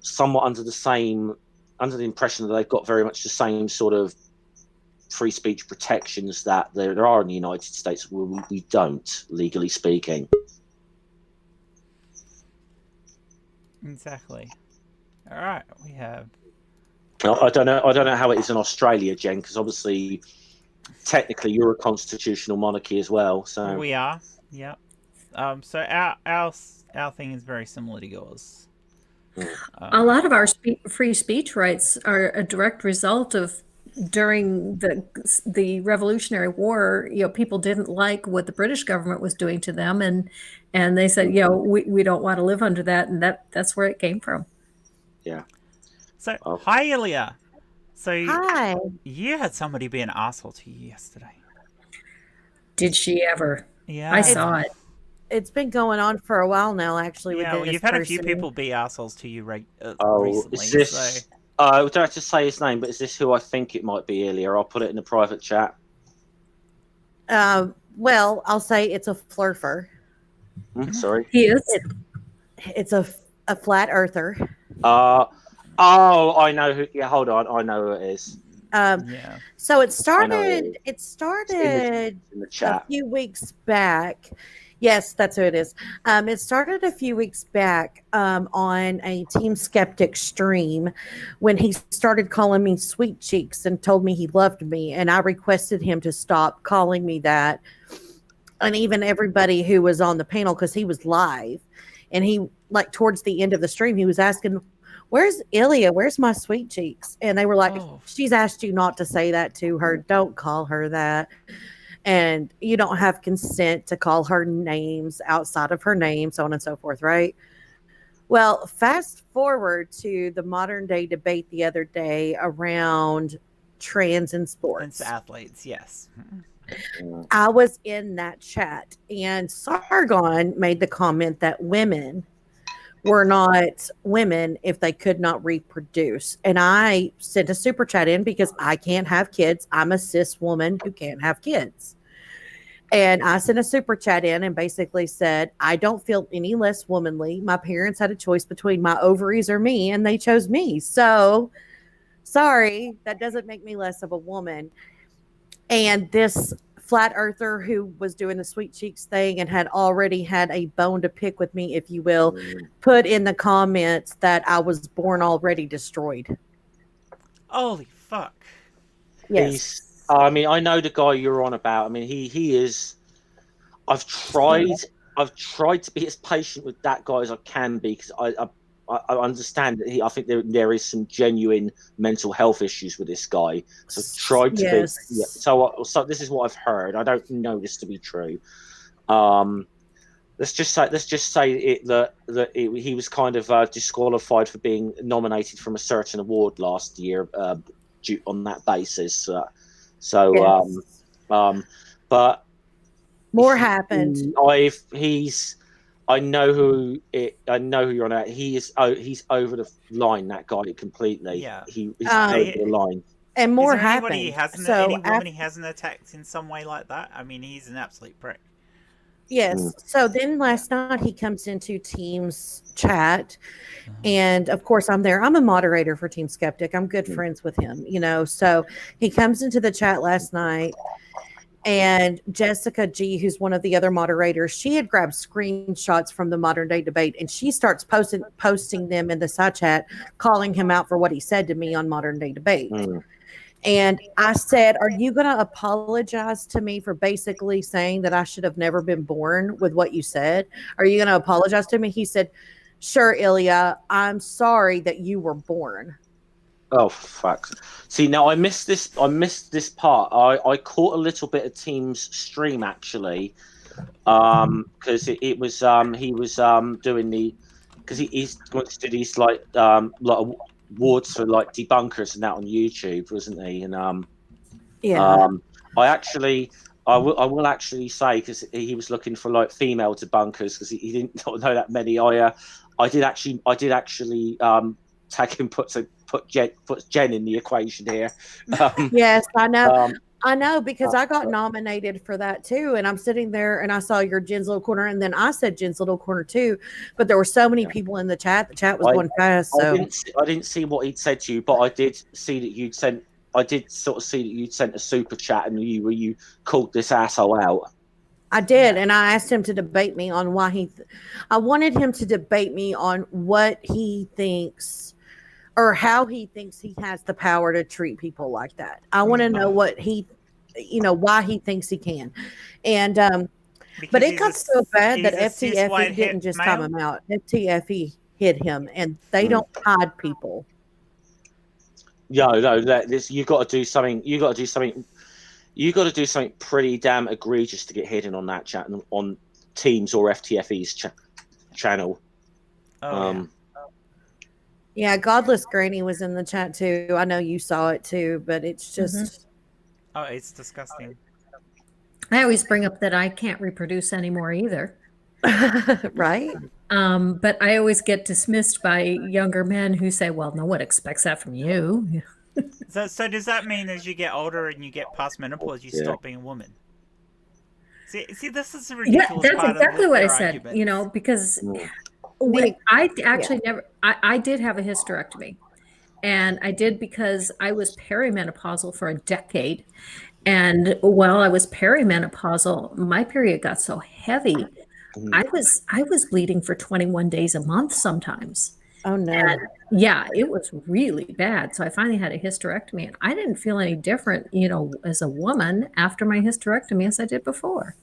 the impression that they've got very much the same sort of free speech protections that there are in the United States, where we don't, legally speaking. Exactly. All right, we have. I don't know how it is in Australia, Jen, because obviously, technically, you're a constitutional monarchy as well. So we are. Yeah. So our thing is very similar to yours. A lot of our free speech rights are a direct result of during the Revolutionary War. People didn't like what the British government was doing to them, and they said, we don't want to live under that, and that's where it came from. Yeah. So hi, Illya. So hi. You had somebody be an asshole to you yesterday. Did she ever? Yeah, I saw it. It's been going on for a while now, actually. Yeah, with this you've had person. a few people be assholes to you recently. Is this? I don't have to say his name, but is this who I think it might be, Illya? I'll put it in the private chat. Well, I'll say it's a flurfer. Sorry. He is. It's a flat earther. I know who. Yeah, hold on. I know who it is. Yeah. So it started. It started in the chat a few weeks back. Yes, that's who it is. It started a few weeks back on a Team Skeptic stream when he started calling me sweet cheeks and told me he loved me, and I requested him to stop calling me that. And even everybody who was on the panel, because he was live, and he, like, towards the end of the stream, he was asking, "Where's Illya? Where's my sweet cheeks?" And they were like, "She's asked you not to say that to her. Don't call her that. And you don't have consent to call her names outside of her name," so on and so forth, right? Well, fast forward to the modern day debate the other day around trans in sports. Trans athletes, yes. I was in that chat, and Sargon made the comment that women were not women if they could not reproduce. And I sent a super chat in because I can't have kids. I'm a cis woman who can't have kids. And I sent a super chat in and basically said, I don't feel any less womanly. My parents had a choice between my ovaries or me, and they chose me. So, sorry, that doesn't make me less of a woman. And this flat earther who was doing the sweet cheeks thing and had already had a bone to pick with me, if you will, put in the comments that I was born already destroyed. Holy fuck. Yes. I mean, I know the guy you're on about. I mean, he is. I've tried to be as patient with that guy as I can be, because I understand that I think there is some genuine mental health issues with this guy. So I've tried to be. Yeah, so this is what I've heard. I don't know this to be true. Let's just say that he was kind of disqualified for being nominated from a certain award last year. on that basis. Yes. But More happened. I know who you're on about. He's over the line. That guy completely. Yeah. He's over the line. And Is more there anybody he happened. hasn't, So any woman he hasn't attacked in some way like that? I mean, he's an absolute prick. yes. So then last night he comes into Team's chat, and of course I'm there. I'm a moderator for Team Skeptic. I'm good friends with him, you know. So he comes into the chat last night, and Jessica G, who's one of the other moderators, she had grabbed screenshots from the modern day debate, and she starts posting them in the side chat, calling him out for what he said to me on modern day debate. And I said, are you going to apologize to me for basically saying that I should have never been born with what you said? Are you going to apologize to me? He said, sure, Illya, I'm sorry that you were born. Oh, fuck. See, now I missed this part. I caught a little bit of Team's stream, actually, because it was he was doing the, because he's did these like awards for like debunkers and that on YouTube, wasn't he? And I will actually say, because he was looking for like female debunkers, because he didn't know that many. I did actually tag him, put Jen in the equation here. Yes, I know. I know, because I got nominated for that too, and I'm sitting there and I saw your Jen's Little Corner, and then I said Jen's Little Corner too, but there were so many people in the chat. The chat was going fast. So I didn't see what he'd said to you, but I did see that you'd sent. I did sort of see that you'd sent a super chat, and you called this asshole out. I did, and I asked him to debate me on why I wanted him to debate me on what he thinks, or how he thinks he has the power to treat people like that. I want to know what why he thinks he can. And but it got so bad that FTFE didn't just time him out. FTFE hit him, and they don't hide people. No, you got to do something. You got to do something pretty damn egregious to get hidden on that chat, on Teams or FTFE's channel. Yeah, Godless Granny was in the chat too. I know you saw it too, but it's just... Oh, it's disgusting. I always bring up that I can't reproduce anymore either. Right? But I always get dismissed by younger men who say, well, no one expects that from you. So does that mean as you get older and you get past menopause, you stop being a woman? See, this is a ridiculous that's part exactly of what I argument. said, you know, because I actually I did have a hysterectomy, and I did because I was perimenopausal for a decade. And while I was perimenopausal, my period got so heavy. I was bleeding for 21 days a month sometimes. Oh no. And yeah, it was really bad. So I finally had a hysterectomy, and I didn't feel any different, you know, as a woman after my hysterectomy as I did before.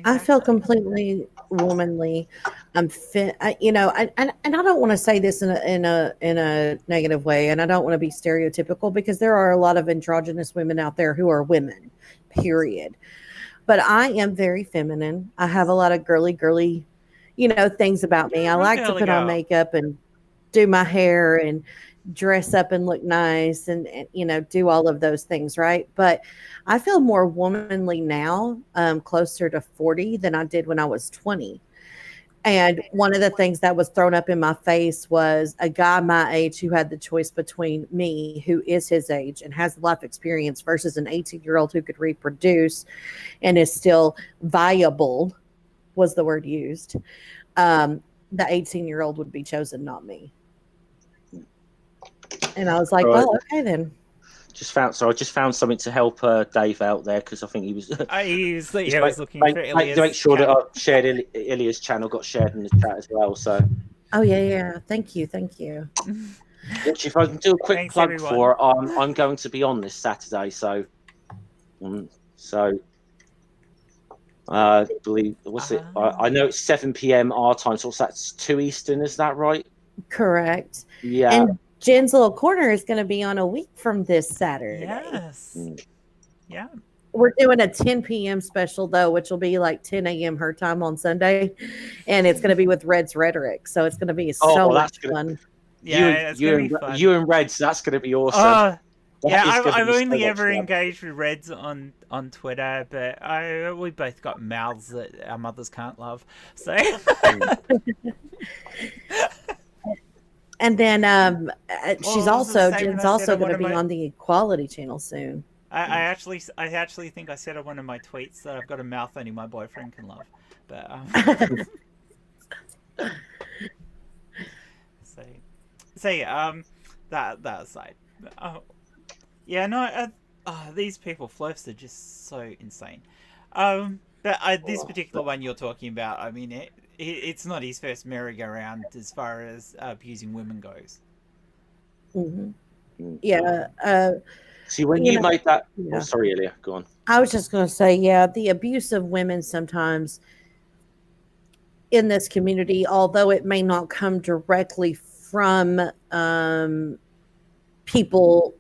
I feel completely womanly. I'm fit, and I don't want to say this in a negative way, and I don't want to be stereotypical, because there are a lot of androgynous women out there who are women, period. But I am very feminine. I have a lot of girly, things about me. I like to put on makeup and do my hair and dress up and look nice and do all of those things, right? But I feel more womanly now, closer to 40 than I did when I was 20. And one of the things that was thrown up in my face was a guy my age who had the choice between me, who is his age and has life experience, versus an 18-year-old who could reproduce and is still viable, was the word used. The 18-year-old would be chosen, not me. And I was like, well, okay then. I just found something to help Dave out there, because I think he was. He was looking for Ilya's to make sure chat. that I shared Ilya's channel got shared in the chat as well. So. Oh yeah. Thank you. Which, if I can do a quick plug everyone. for, I'm going to be on this Saturday. So, I believe I know it's 7 p.m. our time, so that's 2 Eastern. Is that right? Correct. Yeah. And Jen's Little Corner is going to be on a week from this Saturday. Yes. Yeah. We're doing a 10 p.m. special, though, which will be like 10 a.m. her time on Sunday. And it's going to be with Red's Rhetoric. So it's going to be so much fun. Yeah, it's going to be fun. You and Reds, that's going to be awesome. Yeah, is gonna I've be so only much ever fun. engaged with Reds on Twitter, but we both got mouths that our mothers can't love. So And then what was the statement Jen's I said also on going one to of be my? on the Equality Channel soon. I actually think I said on one of my tweets that I've got a mouth only my boyfriend can love. But so yeah, that aside, yeah, no, these people floats are just so insane. But this particular one you're talking about, I mean, it's not his first merry-go-round as far as abusing women goes. Hmm. Mm. Yeah. See, when You you know, made that. yeah. Oh, sorry, Ilya. Go on. I was just going to say, yeah, the abuse of women sometimes in this community, although it may not come directly from people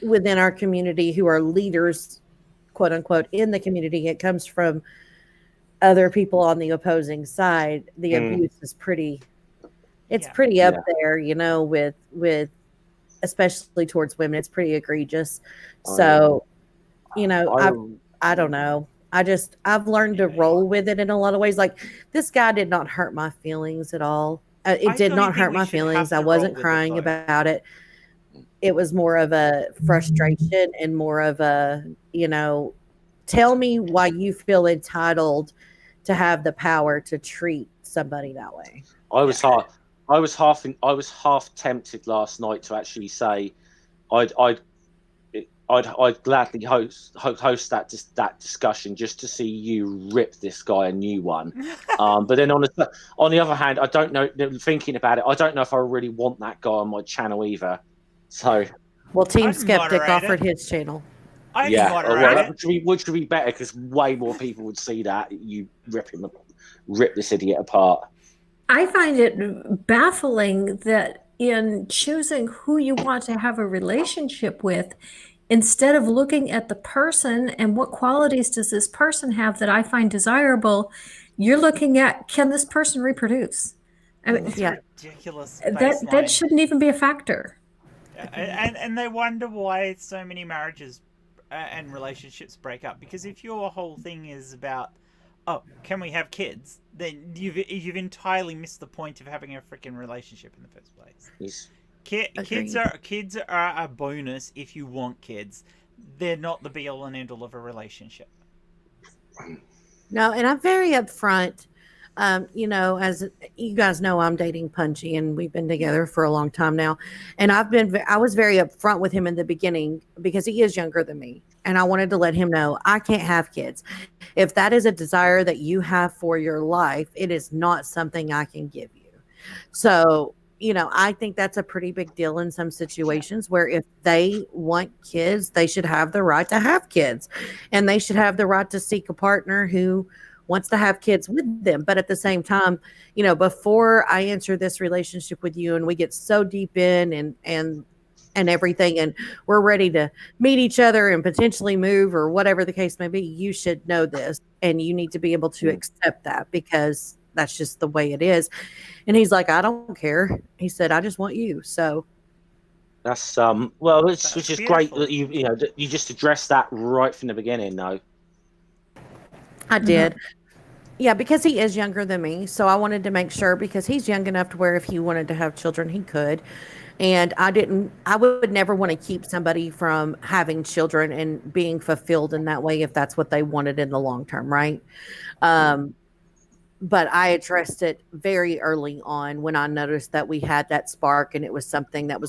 within our community who are leaders, quote unquote, in the community, it comes from other people on the opposing side. The abuse is pretty, it's Yeah. pretty up Yeah. there, you know, with especially towards women. It's pretty egregious. Oh, So, you know, I I don't know. I've learned to roll with it in a lot of ways. Like this guy did not hurt my feelings at all. It I did don't not think hurt we my should have feelings. I to roll wasn't with it, crying though. about it. It was more of a frustration and more of a, you know, tell me why you feel entitled to have the power to treat somebody that way. I was half tempted last night to actually say I'd gladly host that discussion just to see you rip this guy a new one. But then on the other hand, I don't know. Thinking about it, I don't know if I really want that guy on my channel either. So Well, Team I'd Skeptic moderate offered it. his channel. I'd yeah, moderate well, it. which would be better because way more people would see that you rip this idiot apart. I find it baffling that in choosing who you want to have a relationship with, instead of looking at the person and what qualities does this person have that I find desirable, you're looking at, can this person reproduce? I mean, It's Yeah. ridiculous that baseline. shouldn't even be a factor. And they wonder why so many marriages and relationships break up, because if your whole thing is about, oh, can we have kids, then you've entirely missed the point of having a freaking relationship in the first place. Yes. Kids are a bonus if you want kids. They're not the be all and end all of a relationship. No, and I'm very upfront. You know, as you guys know, I'm dating Punchy, and we've been together for a long time now. And I was very upfront with him in the beginning because he is younger than me, and I wanted to let him know I can't have kids. If that is a desire that you have for your life, it is not something I can give you. So, you know, I think that's a pretty big deal in some situations where if they want kids, they should have the right to have kids, and they should have the right to seek a partner who wants to have kids with them. But at the same time, you know, before I enter this relationship with you and we get so deep in and everything, and we're ready to meet each other and potentially move or whatever the case may be, you should know this and you need to be able to accept that because that's just the way it is. And he's like, I don't care. He said, I just want you. So That's well, That's which is beautiful. great that you just addressed that right from the beginning, though. I did. Yeah, because he is younger than me. So I wanted to make sure because he's young enough to where if he wanted to have children, he could. And I would never want to keep somebody from having children and being fulfilled in that way if that's what they wanted in the long term, right? But I addressed it very early on when I noticed that we had that spark and it was something that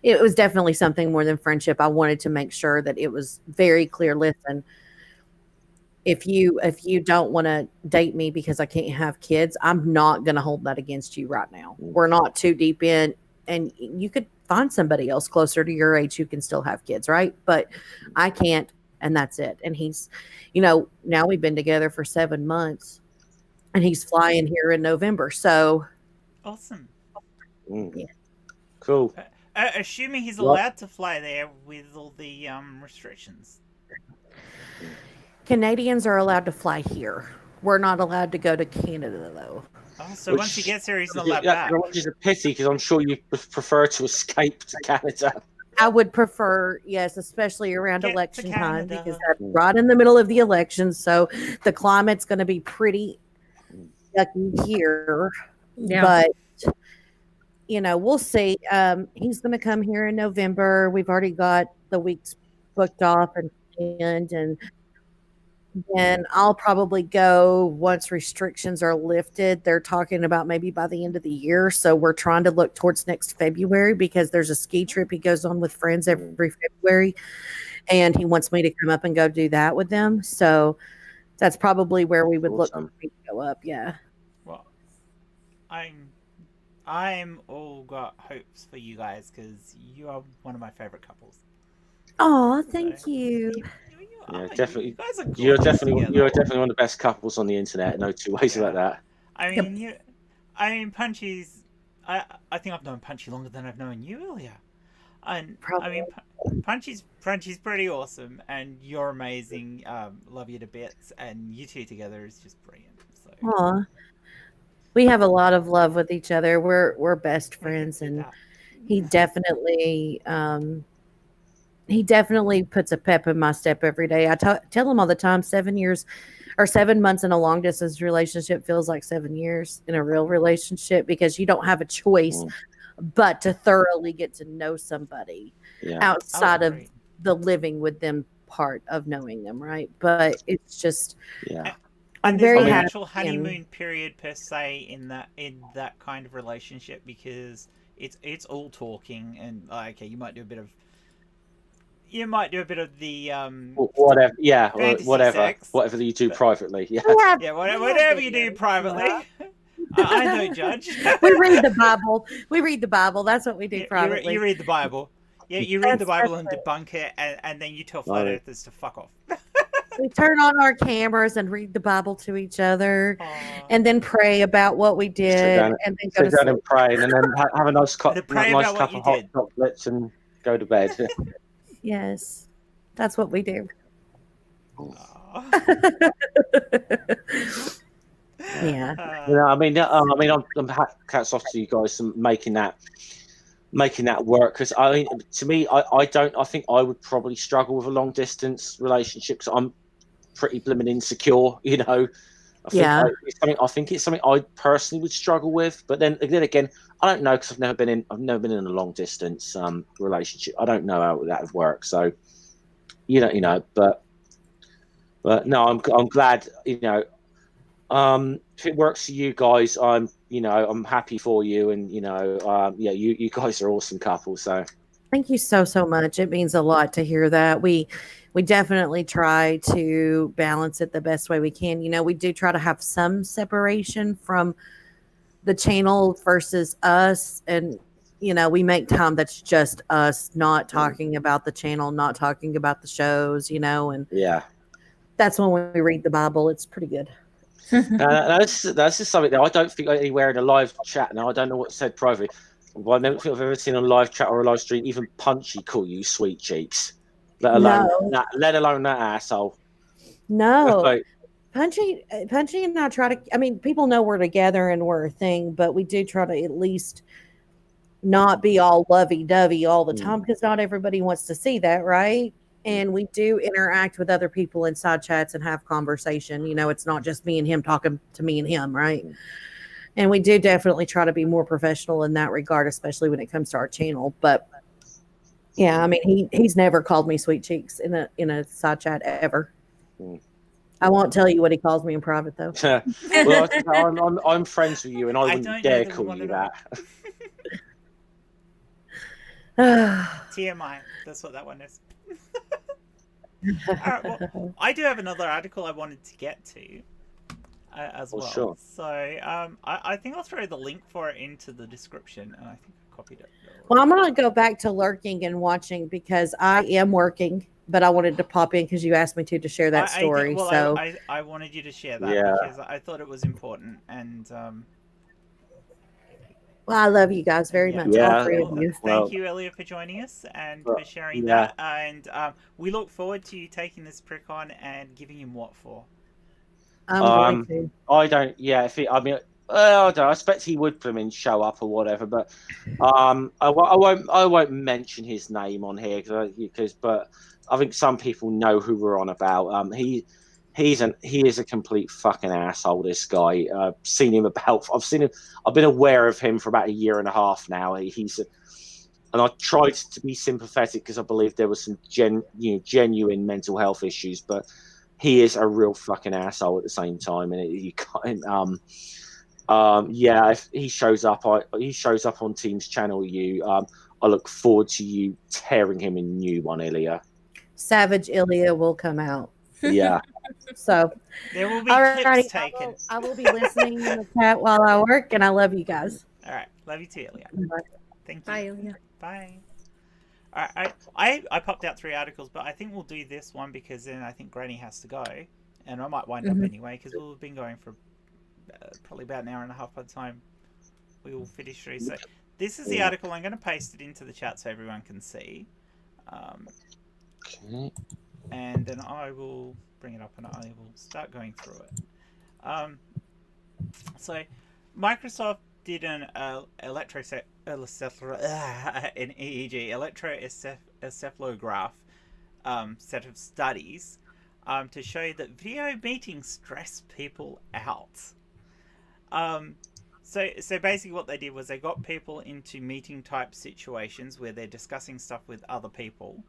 it was definitely something more than friendship. I wanted to make sure that it was very clear. Listen, if you don't want to date me because I can't have kids, I'm not going to hold that against you right now. We're not too deep in, and you could find somebody else closer to your age who can still have kids, right? But I can't, and that's it. And he's, you know, now we've been together for 7 months, and he's flying here in November. So Awesome. Yeah. Cool. Assuming he's allowed to fly there with all the restrictions. Canadians are allowed to fly here. We're not allowed to go to Canada, though. Oh, so once he gets there, he's not allowed That back. which is a pity because I'm sure you prefer to escape to Canada. I would prefer, yes, especially around Get to election time, Canada. because that's right in the middle of the election. So the climate's going to be pretty yucky here. Yeah. But we'll see. He's going to come here in November. We've already got the weeks booked off and planned, and then I'll probably go once restrictions are lifted. They're talking about maybe by the end of the year. So we're trying to look towards next February, because there's a ski trip he goes on with friends every February, and he wants me to come up and go do that with them. So that's probably where we would look to go up. Yeah. Well, I'm all got hopes for you guys, because you are one of my favorite couples. Oh, thank you. Yeah, definitely. You guys are You're gorgeous definitely together. one of the best couples on the internet. No two ways about that. I mean, Punchy's. I think I've known Punchy longer than I've known you, Illya. And Probably. I mean, Punchy's pretty awesome, and you're amazing. Love you to bits, and you two together is just brilliant. So. Aw. We have a lot of love with each other. We're best friends, and he definitely puts a pep in my step every day. I tell him all the time, 7 years or 7 months in a long distance relationship feels like 7 years in a real relationship, because you don't have a choice but to thoroughly get to know somebody outside of the living with them part of knowing them, right? But it's just I'm very happy. Actual honeymoon period per se in that kind of relationship, because it's all talking, and okay, you might do a bit of the whatever, whatever, sex. whatever you do privately, whatever you do privately. I don't judge. We read the Bible. We read the Bible. That's what we do privately. You read the Bible. Yeah, you read the Bible and debunk it, and then you tell flat earthers to fuck off. We turn on our cameras and read the Bible to each other, and then pray about what we did, and then go to sleep. And pray, and then have a nice cup of hot chocolates and go to bed. Yes, that's what we do. Yeah. I'm hats off to you guys for making that work, because to me, I think I would probably struggle with a long distance relationship, because I'm pretty blimmin' insecure, I think it's something I personally would struggle with, but then again, I don't know, because I've never been in a long distance relationship. I don't know how that would work, so but no, I'm glad, if it works for you guys, I'm happy for you, and you guys are awesome couple. So thank you so much. It means a lot to hear that. We definitely try to balance it the best way we can. We do try to have some separation from the channel versus us, and we make time that's just us, not talking about the channel, not talking about the shows, and that's when we read the Bible. It's pretty good. That's just something that I don't think anywhere in a live chat. Now I don't know what's said privately. Well, I don't think I've ever seen a live chat or a live stream even Punchy call you sweet cheeks, let alone that asshole. No, like, Punchy and I try to. I mean, people know we're together and we're a thing, but we do try to at least not be all lovey-dovey all the time, because not everybody wants to see that, right? And we do interact with other people in side chats and have conversation. It's not just me and him talking to me and him, right? And we do definitely try to be more professional in that regard, especially when it comes to our channel. But yeah, I mean, he's never called me sweet cheeks in a side chat ever. I won't tell you what he calls me in private, though. Well, I'm friends with you, and I wouldn't dare call you that. TMI. That's what that one is. All right, well, I do have another article I wanted to get to as well. Sure. So I think I'll throw the link for it into the description, and I think I copied it. Well, I'm going to go back to lurking and watching, because I am working, but I wanted to pop in because you asked me to share that story. I wanted you to share that because I thought it was important, and well, I love you guys very much. All three of you. Thank you, Illya, for joining us and for sharing that. And we look forward to you taking this prick on and giving him what for. I'm going to. I don't. Yeah, I don't know, I expect he would show up or whatever, but I won't mention his name on here but I think some people know who we're on about. He is a complete fucking asshole. This guy. I've been aware of him for about a year and a half now. And I tried to be sympathetic because I believe there was some genuine mental health issues, but he is a real fucking asshole at the same time, and you can't. If he shows up on Team's channel. I look forward to you tearing him a new one, Illya. Savage Illya will come out. Yeah. So there will be clips taken. I will be listening in the chat while I work, and I love you guys. All right, love you too, Illya. Thank you. Bye, Illya. Bye. All right, I popped out 3 articles, but I think we'll do this one because then I think Granny has to go, and I might wind up anyway because we've been going for probably about an hour and a half by the time we will finish through. So this is the article. I'm going to paste it into the chat so everyone can see. Okay. And then I will bring it up and I will start going through it. So Microsoft did an electroencephalograph set of studies to show that video meetings stress people out. So basically what they did was they got people into meeting type situations where they're discussing stuff with other people.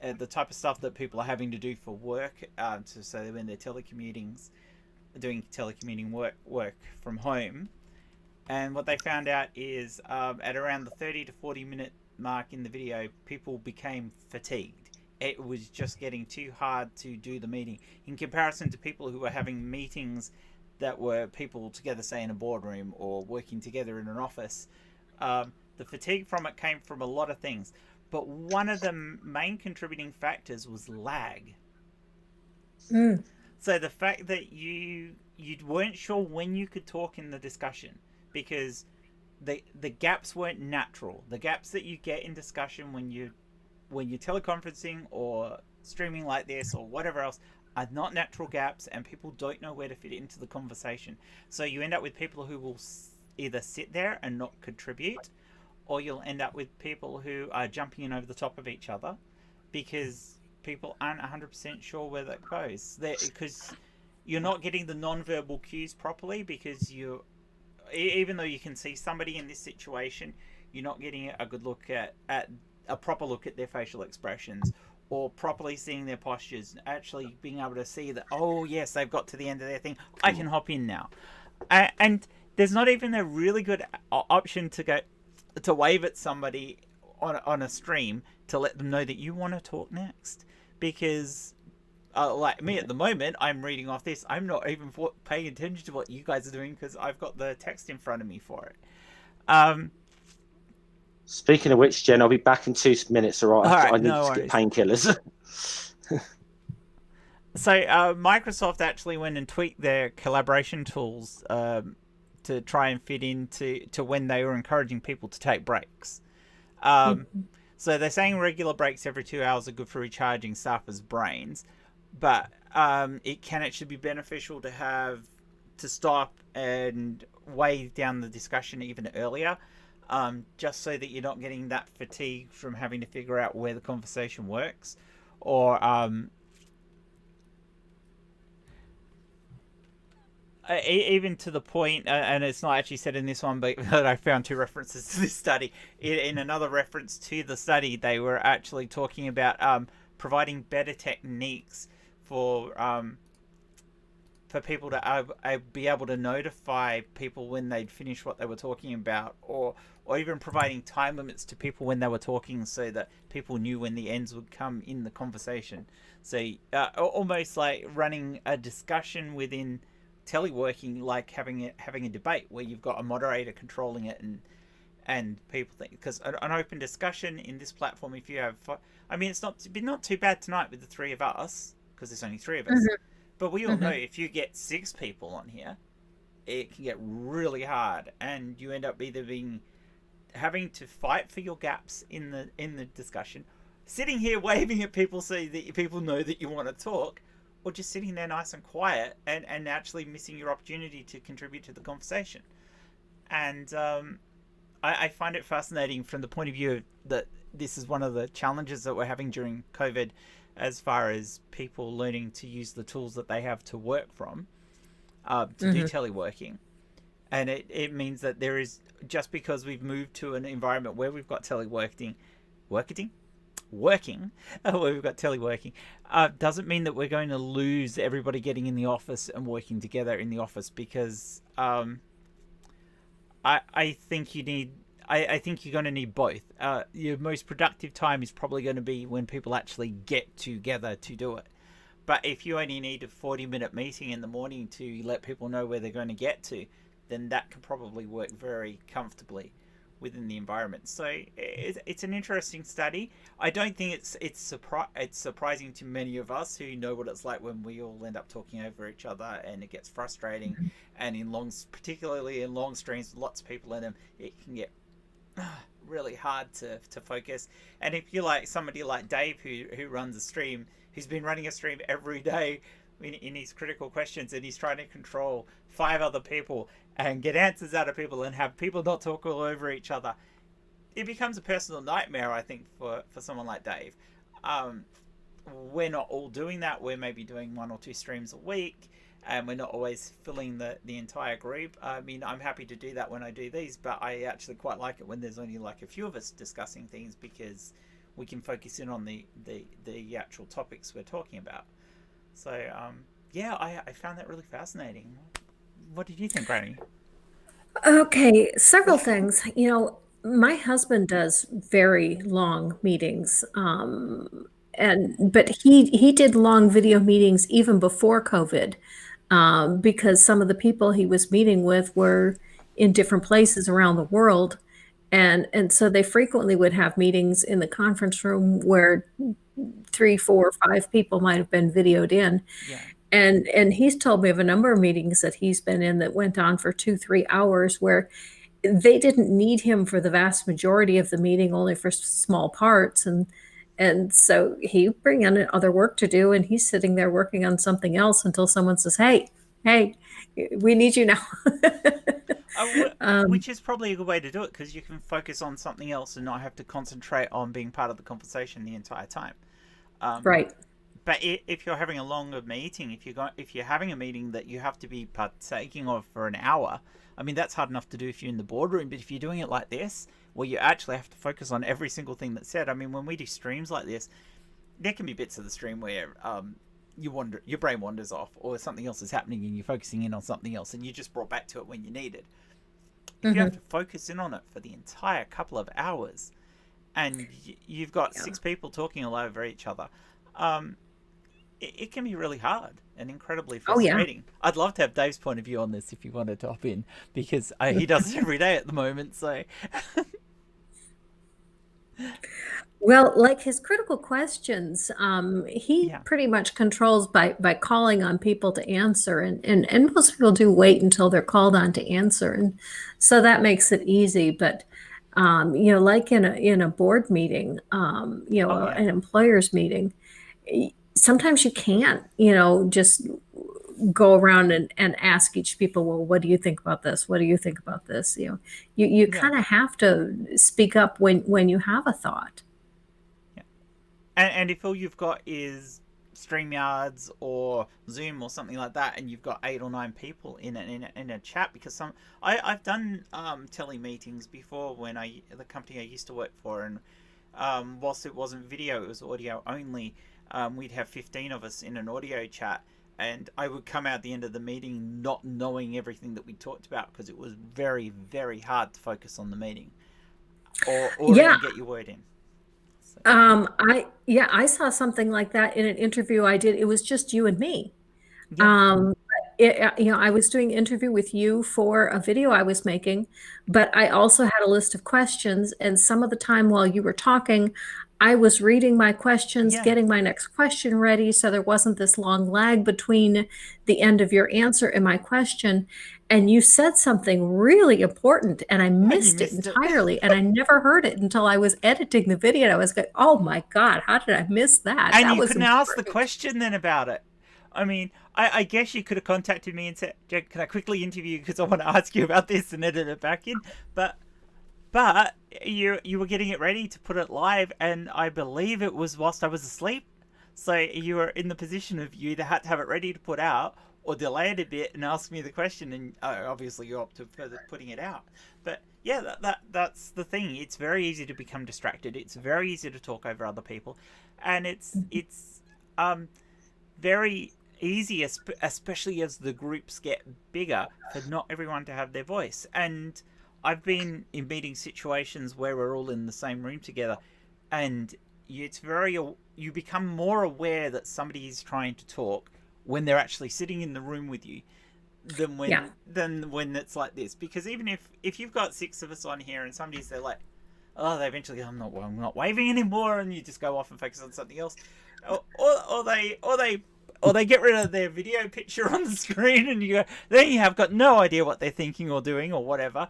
The type of stuff that people are having to do for work, so when they're doing telecommuting work from home. And what they found out is at around the 30 to 40 minute mark in the video, people became fatigued. It was just getting too hard to do the meeting in comparison to people who were having meetings that were people together, say in a boardroom or working together in an office. The fatigue from it came from a lot of things. But one of the main contributing factors was lag. So the fact that you weren't sure when you could talk in the discussion because the gaps weren't natural. The gaps that you get in discussion when you're teleconferencing or streaming like this or whatever else are not natural gaps, and people don't know where to fit it into the conversation. So you end up with people who will either sit there and not contribute, or you'll end up with people who are jumping in over the top of each other because people aren't 100% sure where that goes. Because you're not getting the non-verbal cues properly because even though you can see somebody in this situation, you're not getting a good look at a proper look at their facial expressions or properly seeing their postures, actually being able to see that, oh yes, they've got to the end of their thing, I can hop in now. And there's not even a really good option to wave at somebody on a stream to let them know that you want to talk next, because like me at the moment, I'm reading off this, I'm not even paying attention to what you guys are doing because I've got the text in front of me for it. Speaking of which, Jen, I'll be back in 2 minutes. All right, I need to get painkillers. So Microsoft actually went and tweaked their collaboration tools to try and fit into when they were encouraging people to take breaks. So they're saying regular breaks every 2 hours are good for recharging staffers' brains, but it can actually be beneficial to stop and weigh down the discussion even earlier, just so that you're not getting that fatigue from having to figure out where the conversation works, or even to the point, and it's not actually said in this one, but I found 2 references to this study. In another reference to the study, they were actually talking about providing better techniques for people to be able to notify people when they'd finished what they were talking about, or even providing time limits to people when they were talking so that people knew when the ends would come in the conversation. So almost like running a discussion within teleworking, like having a debate where you've got a moderator controlling it, and people think, because an open discussion in this platform, if you have, I mean, it's been not too bad tonight with the 3 of us because there's only 3 of us, but we all know if you get 6 people on here, it can get really hard, and you end up either having to fight for your gaps in the discussion, sitting here waving at people so that people know that you want to talk, or just sitting there nice and quiet and actually missing your opportunity to contribute to the conversation. And I find it fascinating from the point of view that this is one of the challenges that we're having during COVID, as far as people learning to use the tools that they have to work from, to do teleworking. And it means that there is, just because we've moved to an environment where we've got teleworking, where we've got teleworking, doesn't mean that we're going to lose everybody getting in the office and working together in the office, because I think you need, I think you're going to need both. Your most productive time is probably going to be when people actually get together to do it. But if you only need a 40-minute meeting in the morning to let people know where they're going to get to, then that can probably work very comfortably within the environment. So it's an interesting study. I don't think it's surprising to many of us who know what it's like when we all end up talking over each other, and it gets frustrating. And particularly in long streams with lots of people in them, it can get really hard to focus. And if you're like somebody like Dave, who runs a stream, who's been running a stream every day in his critical questions, and he's trying to control 5 other people and get answers out of people and have people not talk all over each other, it becomes a personal nightmare, I think, for someone like Dave. We're not all doing that. We're maybe doing 1 or 2 streams a week, and we're not always filling the entire group. I mean, I'm happy to do that when I do these, but I actually quite like it when there's only like a few of us discussing things, because we can focus in on the actual topics we're talking about. So yeah, I found that really fascinating. What did you think, Granny? Okay, several things. My husband does very long meetings, but he did long video meetings even before COVID, because some of the people he was meeting with were in different places around the world, and so they frequently would have meetings in the conference room where 3, 4, 5 people might have been videoed in. Yeah. And he's told me of a number of meetings that he's been in that went on for 2, 3 hours, where they didn't need him for the vast majority of the meeting, only for small parts. And so he bring in other work to do, and he's sitting there working on something else until someone says, hey, we need you now. Which is probably a good way to do it, because you can focus on something else and not have to concentrate on being part of the conversation the entire time. Right. But if you're having a longer meeting, if you're having a meeting that you have to be partaking of for an hour, I mean, that's hard enough to do if you're in the boardroom. But if you're doing it like this, where you actually have to focus on every single thing that's said, I mean, when we do streams like this, there can be bits of the stream where your brain wanders off, or something else is happening and you're focusing in on something else, and you just brought back to it when you need it. If you have to focus in on it for the entire couple of hours, and you've got 6 people talking all over each other, it can be really hard and incredibly frustrating. Oh, yeah. I'd love to have Dave's point of view on this if you want to top in, because he does it every day at the moment. So, well, like his critical questions, he pretty much controls by calling on people to answer, and most people do wait until they're called on to answer, and so that makes it easy. But like in a board meeting, an employers meeting, sometimes you can't, just go around and ask each people, well, what do you think about this? What do you think about this? You kind of have to speak up when you have a thought. Yeah. And if all you've got is StreamYards or Zoom or something like that, and you've got 8 or 9 people in a chat, because I've done tele meetings before when the company I used to work for, and whilst it wasn't video, it was audio only. We'd have 15 of us in an audio chat, and I would come out at the end of the meeting not knowing everything that we talked about, because it was very, very hard to focus on the meeting or even get your word in. So. I saw something like that in an interview I did. It was just you and me. Yeah. I was doing an interview with you for a video I was making, but I also had a list of questions, and some of the time while you were talking, I was reading my questions, getting my next question ready, so there wasn't this long lag between the end of your answer and my question. And you said something really important, and I missed it entirely, and I never heard it until I was editing the video. And I was going, "Oh my God, how did I miss that?" And that you was couldn't ask the question then about it. I mean, I guess you could have contacted me and said, Jack, can I quickly interview you because I want to ask you about this and edit it back in? But you were getting it ready to put it live, and I believe it was whilst I was asleep. So you were in the position of you either had to have it ready to put out or delay it a bit and ask me the question, and obviously you opted for putting it out. But yeah, that's the thing. It's very easy to become distracted. It's very easy to talk over other people, and it's very easy, especially as the groups get bigger, for not everyone to have their voice. And I've been in meeting situations where we're all in the same room together, and you become more aware that somebody is trying to talk when they're actually sitting in the room with you than when it's like this. Because even if you've got 6 of us on here and somebody's there like, oh, they eventually go, I'm not waving anymore, and you just go off and focus on something else, or they get rid of their video picture on the screen, and then you have got no idea what they're thinking or doing or whatever,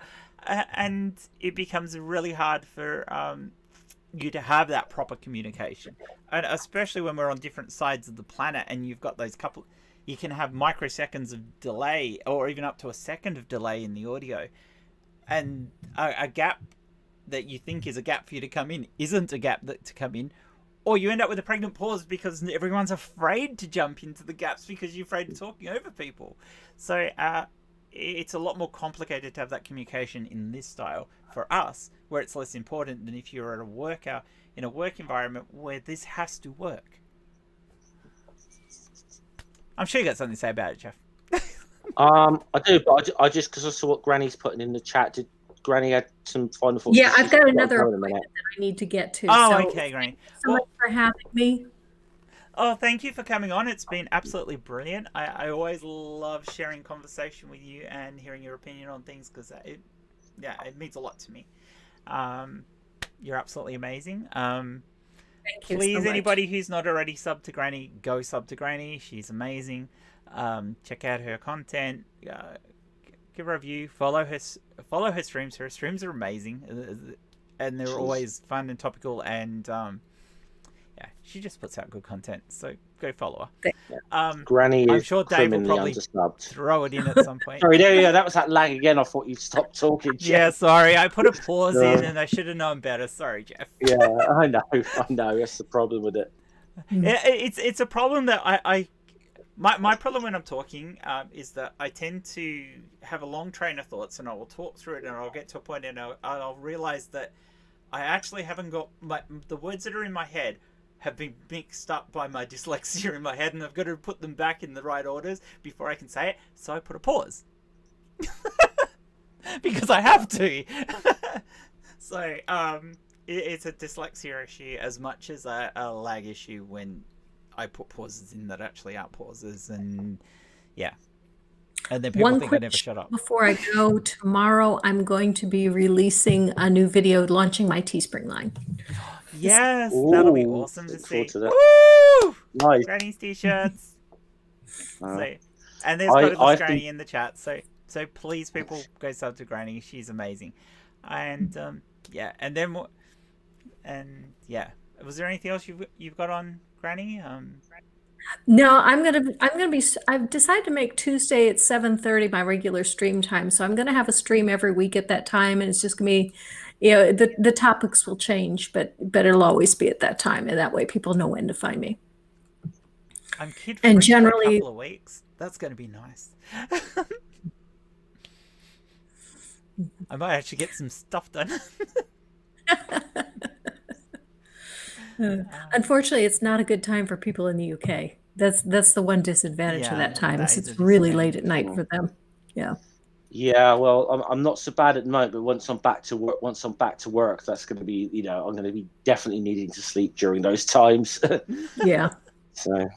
and it becomes really hard for you to have that proper communication, and especially when we're on different sides of the planet, and you've got those you can have microseconds of delay, or even up to a second of delay in the audio, and a gap that you think is a gap for you to come in isn't a gap to come in. Or you end up with a pregnant pause because everyone's afraid to jump into the gaps because you're afraid of talking over people. So it's a lot more complicated to have that communication in this style for us, where it's less important than if you're at in a work environment where this has to work. I'm sure you got something to say about it, Jeff. I do, but I just, because I saw what Granny's putting in the chat, did Granny had some final thoughts? Yeah, I've got another appointment that I need to get to. Oh, okay, Granny. Thanks so much for having me. Oh, thank you for coming on. It's been absolutely brilliant. I always love sharing conversation with you and hearing your opinion on things, because it means a lot to me. You're absolutely amazing. Thank you please, so much. Anybody who's not already subbed to Granny, go sub to Granny. She's amazing. Check out her content. Give her a review. Follow her streams. Her streams are amazing, and they're always fun and topical, and she just puts out good content. So go follow her. Granny is, I'm sure Dave will probably throw it in at some point. Sorry, that was that lag again. I thought you'd stop talking, Jeff. Yeah, sorry. I put a pause in, and I should have known better. Sorry, Jeff. Yeah, I know. That's the problem with it. It's a problem that my problem when I'm talking is that I tend to have a long train of thoughts, and I will talk through it, and I'll get to a point, and I'll realize that I actually haven't got the words that are in my head have been mixed up by my dyslexia in my head, and I've got to put them back in the right orders before I can say it. So I put a pause because I have to. So it's a dyslexia issue as much as a lag issue when I put pauses in that actually aren't pauses, and and then people think I never shut up. Before I go, tomorrow I'm going to be releasing a new video launching my Teespring line. Yes, that'll be awesome to see. Woo! Nice. Granny's t-shirts. And there's Godless Granny in the chat. So please, people, go sub to Granny. She's amazing. And and then was there anything else you've got on Granny? No, I've decided to make Tuesday at 7:30 my regular stream time. So I'm gonna have a stream every week at that time, and it's just gonna be, the topics will change, but it'll always be at that time, and that way people know when to find me. I'm kid-free for a couple of weeks. That's gonna be nice. I might actually get some stuff done. Unfortunately, it's not a good time for people in the UK. That's the one disadvantage of that time. It's really late at night for them. Yeah. Yeah, well, I'm not so bad at the moment, but once I'm back to work, that's going to be, I'm going to be definitely needing to sleep during those times. Yeah. So.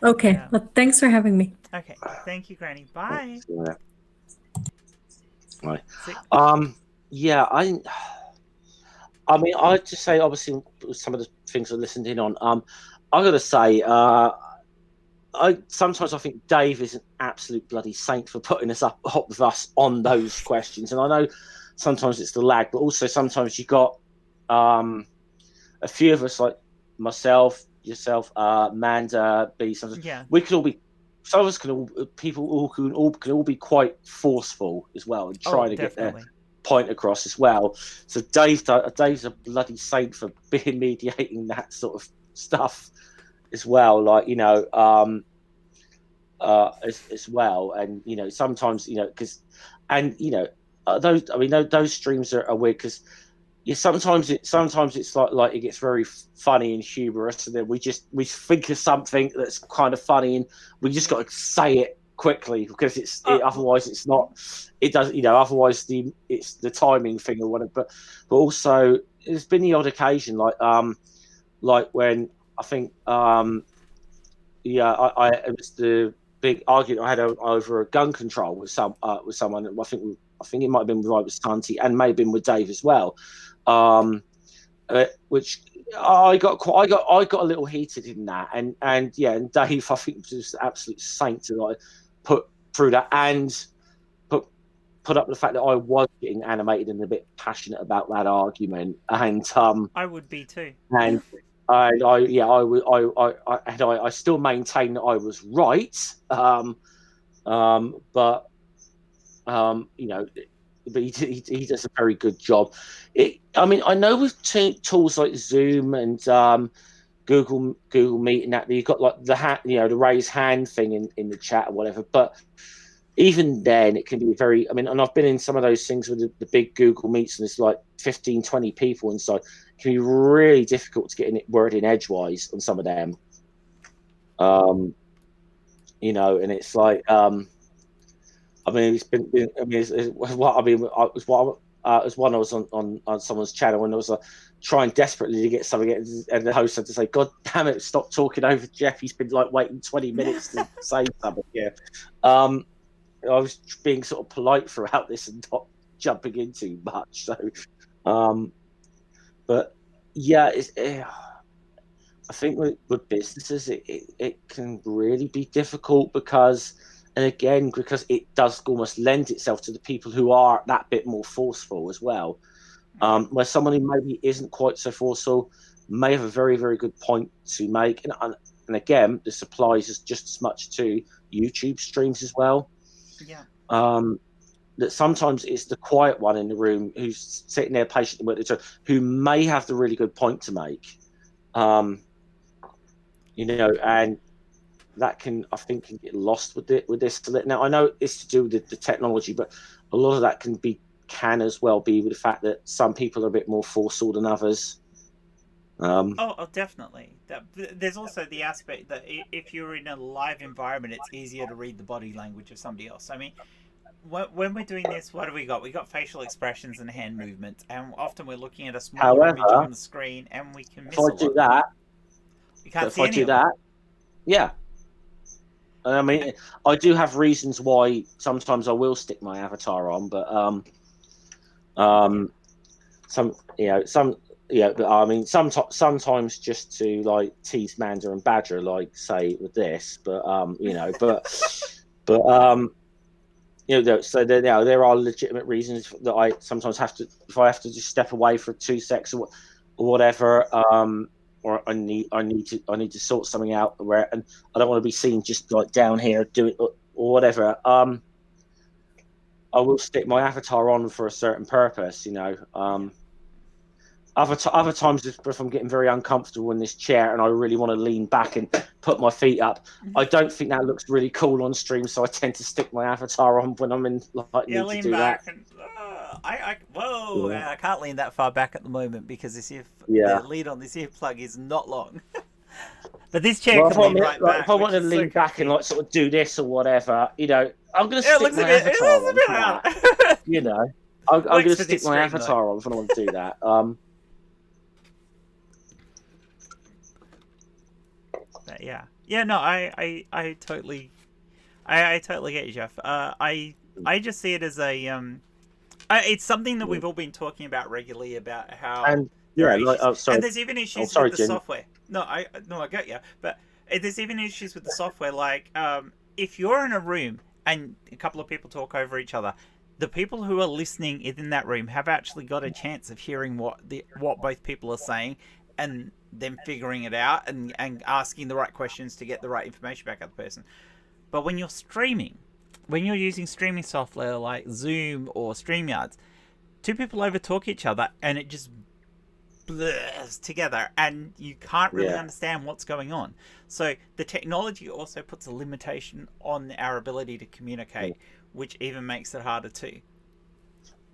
Okay. Yeah. Well, thanks for having me. Okay. Thank you, Granny. Bye. Right. I mean, I'd just say, obviously, some of the things I listened in on. I got to say, sometimes I think Dave is an absolute bloody saint for putting us up with us on those questions. And I know sometimes it's the lag, but also sometimes you got a few of us, like myself, yourself, Manda, B. Yeah. We could all be. Some of us can all. People can all be quite forceful as well and try to get their point across as well. So Dave's a bloody saint for being mediating that sort of stuff as well. Like as well, and sometimes because, and those streams are weird because sometimes it's like it gets very funny and humorous, and then we think of something that's kind of funny, and we just got to say it quickly because otherwise it's not. It does, otherwise it's the timing thing or whatever. But also there's been the odd occasion like when I think it was the big argument I had over a gun control with someone. I think it might have been with Santi and may have been with Dave as well. Which I got a little heated in that, and Dave I think was just an absolute saint to like put through that and put up the fact that I was getting animated and a bit passionate about that argument, and I would be too, and I still maintain that I was right, but he does a very good job. I know with tools like Zoom and Google Meet and that, you've got like the raise hand thing in the chat or whatever, but even then it can be very, and I've been in some of those things with the big Google Meets and it's like 15, 20 people inside. It can be really difficult to get word in edgewise on some of them. And it's like, it's one I was on someone's channel and I was trying desperately to get something, and the host had to say, "God damn it, stop talking over Jeff. He's been like waiting 20 minutes to say something." Yeah. I was being sort of polite throughout this and not jumping in too much. So, but yeah, I think with businesses, it can really be difficult because it does almost lend itself to the people who are that bit more forceful as well. Where someone who maybe isn't quite so forceful may have a very, very good point to make. And again, this applies just as much to YouTube streams as well. Yeah. That sometimes it's the quiet one in the room who's sitting there patiently with it, who may have the really good point to make. And that can get lost with this. Now, I know it's to do with the technology, but a lot of that can as well be with the fact that some people are a bit more forceful than others. Definitely. There's also the aspect that if you're in a live environment, it's easier to read the body language of somebody else. When we're doing this, what do we got? We got facial expressions and hand movements, and often we're looking at a small image on the screen, and we can miss a lot. If I do that, you can't see any of it. Yeah. I do have reasons why sometimes I will stick my avatar on, but sometimes just to like tease Manda and Badger, like say with this, so there are legitimate reasons that I sometimes have to, if I have to just step away for 2 seconds or whatever, or I need to sort something out and I don't want to be seen just like down here doing or whatever. I will stick my avatar on for a certain purpose, Other times, if I'm getting very uncomfortable in this chair and I really want to lean back and put my feet up, I don't think that looks really cool on stream, so I tend to stick my avatar on when I'm in need to do that. And, I can't lean that far back at the moment because the lead on this earplug is not long. But this chair can lean right back. If I want to lean back and like sort of do this or whatever, I'm going to stick my avatar on. I'm going to stick my avatar on if I want to do that. I totally get you, Jeff. I just see it as it's something that we've all been talking about regularly about how and there's even issues with the software. I get you, but there's even issues with the software. Like if you're in a room and a couple of people talk over each other, the people who are listening in that room have actually got a chance of hearing what both people are saying. and then figuring it out and asking the right questions to get the right information back at the person. But when you're streaming, when you're using streaming software like Zoom or StreamYards, two people overtalk each other and it just blurs together and you can't really understand what's going on. So the technology also puts a limitation on our ability to communicate, which even makes it harder too.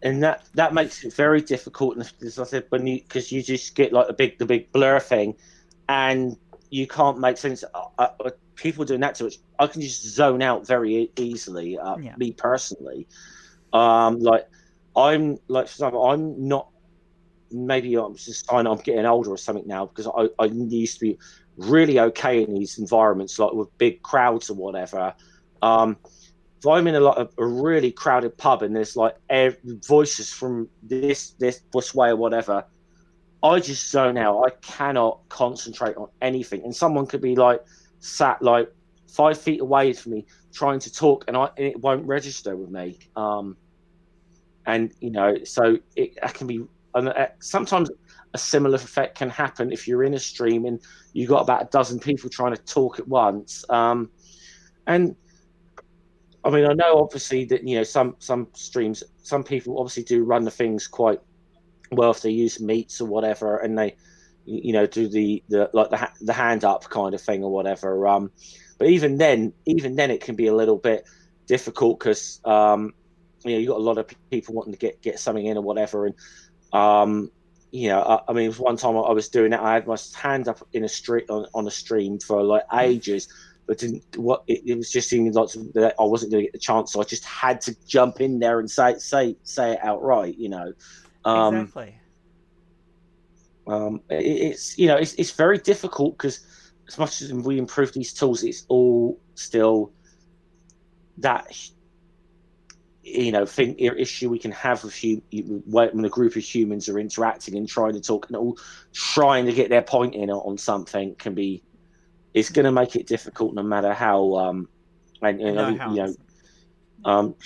And that makes it very difficult, as I said, because you just get like the big blur thing, and you can't make sense. People doing that to it, I can just zone out very easily. Me personally, like I'm like, for example, I'm not. Maybe I'm just I'm getting older or something now, because I used to be really okay in these environments, like with big crowds or whatever. If I'm in a really crowded pub and there's like voices from this way or whatever, I just zone out. I cannot concentrate on anything. And someone could be like sat like 5 feet away from me trying to talk, and it won't register with me. And you know, so it can be. Sometimes a similar effect can happen if you're in a stream and you've got about a dozen people trying to talk at once. And I mean, I know obviously that, you know, some streams, some people obviously do run the things quite well if they use meets or whatever, and they, you know, do the hand up kind of thing or whatever. But even then it can be a little bit difficult, because you know, you got a lot of people wanting to get something in or whatever, and you know, I mean, one time I was doing it, I had my hand up in a stream on a stream for like ages. But it was just seeming like that I wasn't going to get the chance, so I just had to jump in there and say it outright, you know. Exactly. It's, you know, it's very difficult, because as much as we improve these tools, it's all still that, you know, issue we can have with when a group of humans are interacting and trying to talk and all trying to get their point in on something can be. It's going to make it difficult, no matter how. And you know,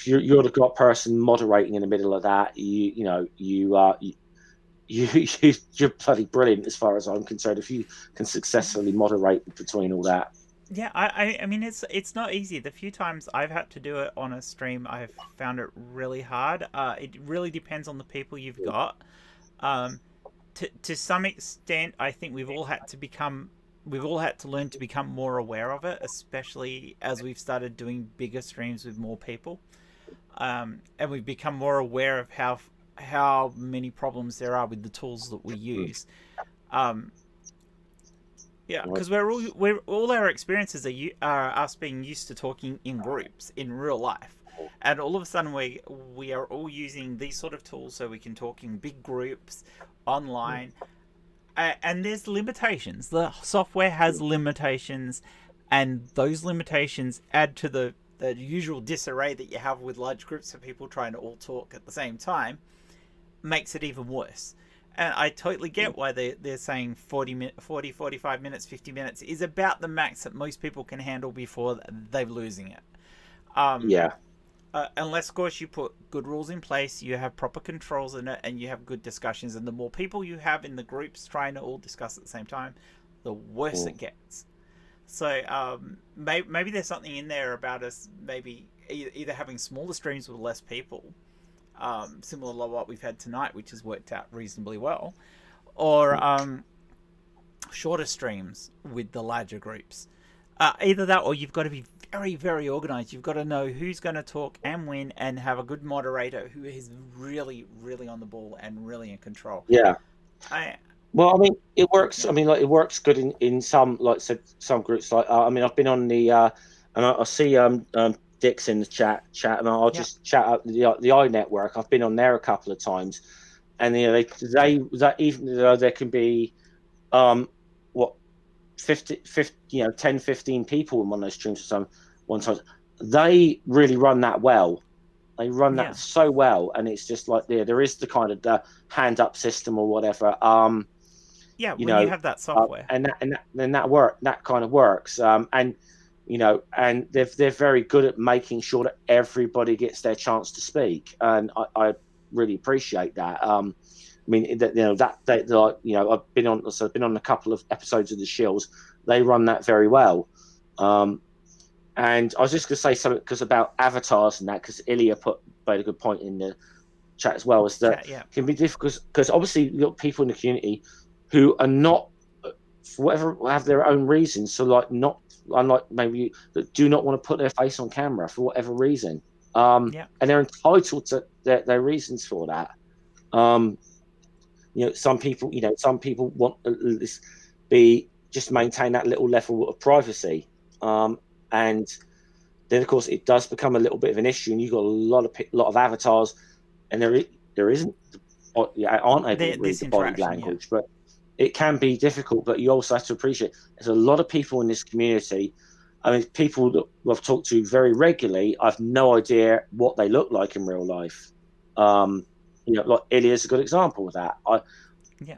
you're the person moderating in the middle of that. You're bloody brilliant, as far as I'm concerned. If you can successfully moderate between all that. Yeah, I mean, it's not easy. The few times I've had to do it on a stream, I've found it really hard. It really depends on the people you've got. To some extent, I think we've all had to learn to become more aware of it, especially as we've started doing bigger streams with more people. And we've become more aware of how many problems there are with the tools that we use. Yeah, because all our experiences are us being used to talking in groups in real life, and all of a sudden we are all using these sort of tools so we can talk in big groups online. And there's limitations. The software has limitations, and those limitations add to the usual disarray that you have with large groups of people trying to all talk at the same time, makes it even worse. And I totally get why they're saying 40, 45 minutes, 50 minutes is about the max that most people can handle before they're losing it. Unless, of course, you put good rules in place, you have proper controls in it, and you have good discussions. And the more people you have in the groups trying to all discuss at the same time, the worse it gets. So maybe there's something in there about us maybe either having smaller streams with less people, similar to what we've had tonight, which has worked out reasonably well, or shorter streams with the larger groups. Either that, or you've got to be very, very organized. You've got to know who's going to talk and when, and have a good moderator who is really, really on the ball and really in control. Yeah. Well, I mean, it works. I mean, like, it works good in some, like, some groups. Like, I mean, I've been on the, and I see Dick's in the chat, and I'll just chat out the iNetwork. I've been on there a couple of times, and you know, they even though there can be, 50, you know, 10, 15 people in one of those streams or one time, they really run that well. They run that so well, and it's just like there is the kind of the hand up system or whatever. You have that software, and that kind of works. And you know, and they're very good at making sure that everybody gets their chance to speak, and I really appreciate that. mean, that I've been on a couple of episodes of the Shills. They run that very well. And I was just going to say something because about avatars and that, because Illya made a good point in the chat as well, is that can be difficult because obviously you've got people in the community who are not, for whatever, have their own reasons. So like not unlike maybe you, that do not want to put their face on camera for whatever reason. And they're entitled to their reasons for that. Some people want this just maintain that little level of privacy. And then of course it does become a little bit of an issue, and you've got a lot of avatars, and there aren't able to read the body language, but it can be difficult. But you also have to appreciate there's a lot of people in this community. I mean, people that I've talked to very regularly, I've no idea what they look like in real life. Like Illya is a good example of that. I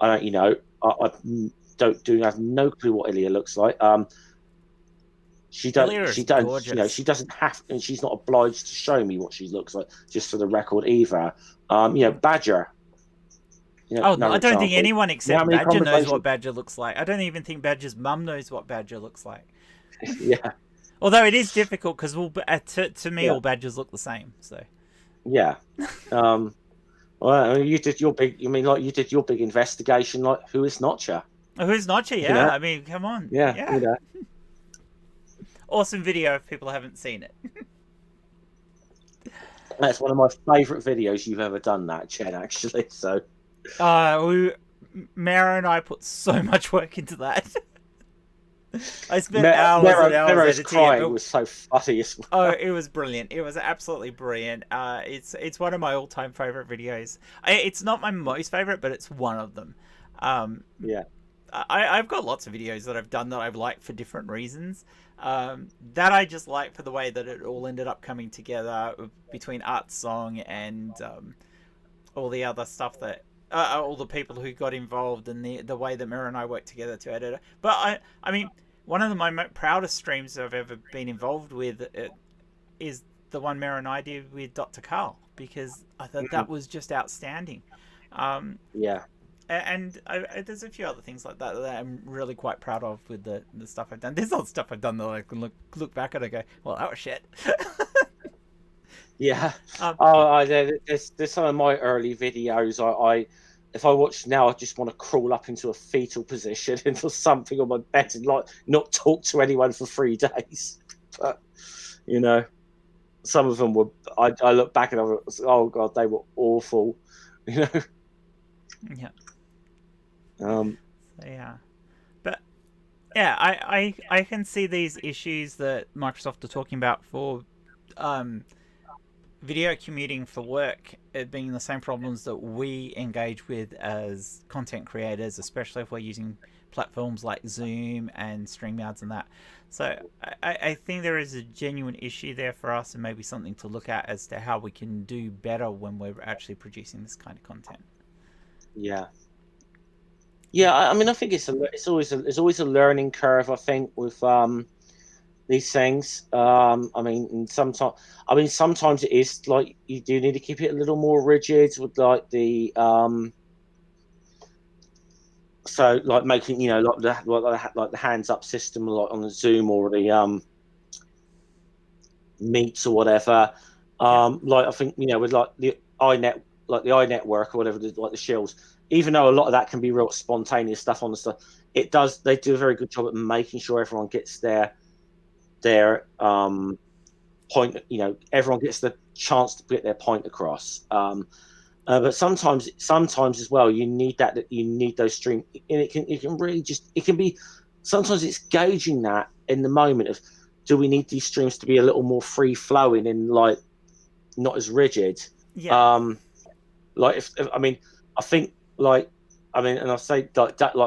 have no clue what Illya looks like. She doesn't have, and she's not obliged to show me what she looks like, just for the record either. Badger. I don't think anyone except Badger knows what Badger looks like. I don't even think Badger's mum knows what Badger looks like. Yeah. Although it is difficult because to me all Badgers look the same. So. Yeah. Well, you did your big. You did your big investigation. Like, who is Notcher? Who is Notcher? Yeah. I mean, come on. Yeah. Awesome video if people haven't seen it. That's one of my favourite videos you've ever done, that, Chen, actually. So. Mara and I put so much work into that. I spent hours and hours Mara's editing crying. It was so funny as well. Oh, it was brilliant. It was absolutely brilliant. It's one of my all-time favourite videos. It's not my most favourite, but it's one of them. I've got lots of videos that I've done that I've liked for different reasons. That I just like for the way that it all ended up coming together between art, song, and all the other stuff that all the people who got involved, and the way that Mira and I worked together to edit it. But I mean, one of my proudest streams I've ever been involved with is the one Mira and I did with Dr. Carl, because I thought that was just outstanding. And there's a few other things like that I'm really quite proud of with the stuff I've done. There's other stuff I've done that I can look back at and go, well, that was shit. There's some of my early videos. If I watch now, I just want to crawl up into a fetal position into something on my bed and not talk to anyone for 3 days. But some of them were. I look back and I was, oh god, they were awful. Yeah. But yeah, I can see these issues that Microsoft are talking about for video commuting for work being the same problems that we engage with as content creators, especially if we're using platforms like Zoom and StreamYards and that. So I think there is a genuine issue there for us, and maybe something to look at as to how we can do better when we're actually producing this kind of content. I mean, I think it's always a learning curve. I think with these things. Sometimes it is like you do need to keep it a little more rigid with like the making like the hands up system like on the Zoom or the Meets or whatever. Like I think with like the iNetwork or whatever, like the Shills. Even though a lot of that can be real spontaneous stuff on the stuff, they do a very good job at making sure everyone gets their point. Everyone gets the chance to get their point across. But sometimes as well, you need those streams, and it can be. Sometimes it's gauging that in the moment of, do we need these streams to be a little more free flowing and like not as rigid? And I say like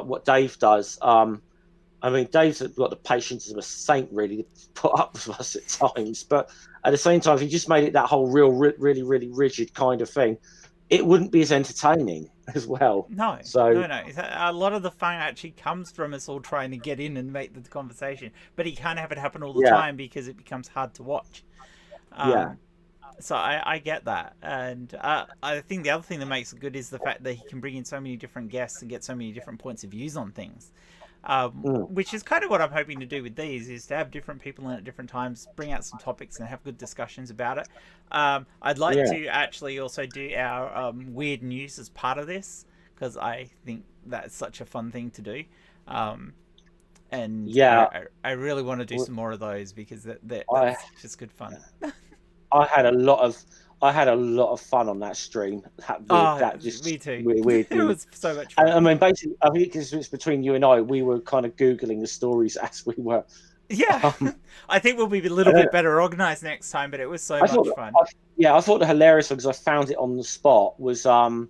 what Dave does. Dave's got the patience of a saint, really, to put up with us at times. But at the same time, if he just made it that whole really, really rigid kind of thing, it wouldn't be as entertaining as well. No. A lot of the fun actually comes from us all trying to get in and make the conversation. But he can't have it happen all the time because it becomes hard to watch. So I get that, and I think the other thing that makes it good is the fact that he can bring in so many different guests and get so many different points of views on things, which is kind of what I'm hoping to do with these, is to have different people in at different times, bring out some topics and have good discussions about it. I'd like to actually also do our weird news as part of this, because I think that's such a fun thing to do. And I really want to do some more of those, because that's just good fun. I had a lot of fun on that stream. Me too. Weird It was so much fun. I mean, basically, I think because it's between you and I, we were kind of Googling the stories as we were. Yeah, I think we'll be a little bit better organized next time, but it was so much fun. I thought the hilarious one, because I found it on the spot, was about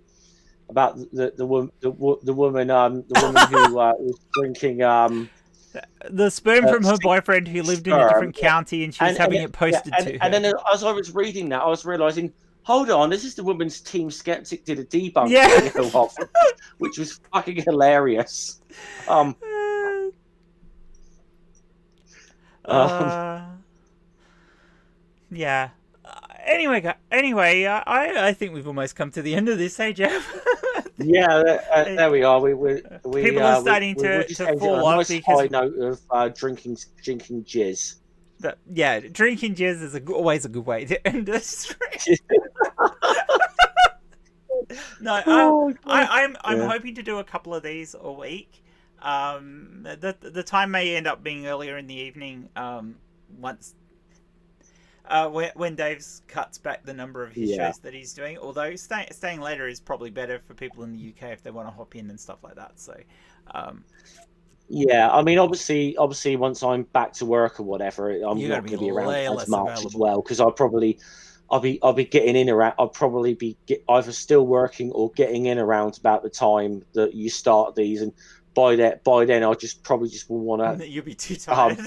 the woman who was drinking the sperm from her boyfriend who lived in a different county, and she was having it posted to her. And then as I was reading that, I was realizing, hold on, this is the woman's Team Skeptic did a debunk video of, which was fucking hilarious. Yeah. Anyway, I think we've almost come to the end of this, hey Jeff. There we are. People are starting to fall off because high note of drinking jizz. Drinking jizz is always a good way to end a stream. No, I'm hoping to do a couple of these a week. The time may end up being earlier in the evening. Once. When Dave's cuts back the number of his shows that he's doing, although staying later is probably better for people in the UK if they want to hop in and stuff like that. So, I mean, obviously, once I'm back to work or whatever, I'm not going to be around as much as well, because I'll be getting in around. I'll probably be either still working or getting in around about the time that you start these, and by then I'll probably will want to. You'll be too tired.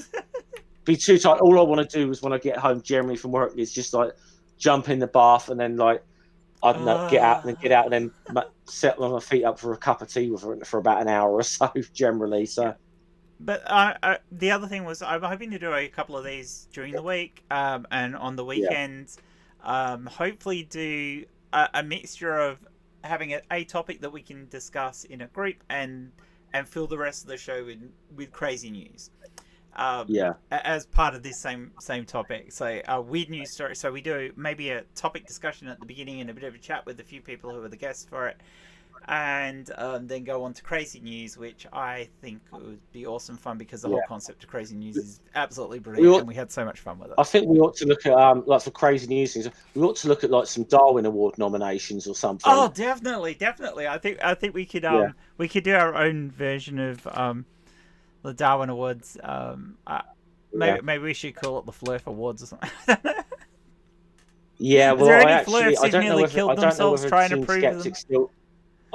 Be too tired. All I want to do is, when I get home generally from work, is just like jump in the bath and then get out and then set my feet up for a cup of tea for about an hour or so generally. So, but the other thing was, I'm hoping to do a couple of these during the week, and on the weekends, hopefully do a mixture of having a topic that we can discuss in a group and fill the rest of the show with crazy news. As part of this same topic. So weird news story. So we do maybe a topic discussion at the beginning and a bit of a chat with a few people who are the guests for it, and then go on to crazy news, which I think would be awesome fun, because the whole concept of crazy news is absolutely brilliant, and we had so much fun with it. I think we ought to look at like, for crazy news things, we ought to look at like some Darwin Award nominations or something. Oh, definitely. I think we could do our own version of the Darwin Awards. Maybe we should call it the Flurf Awards or something. Yeah, well, I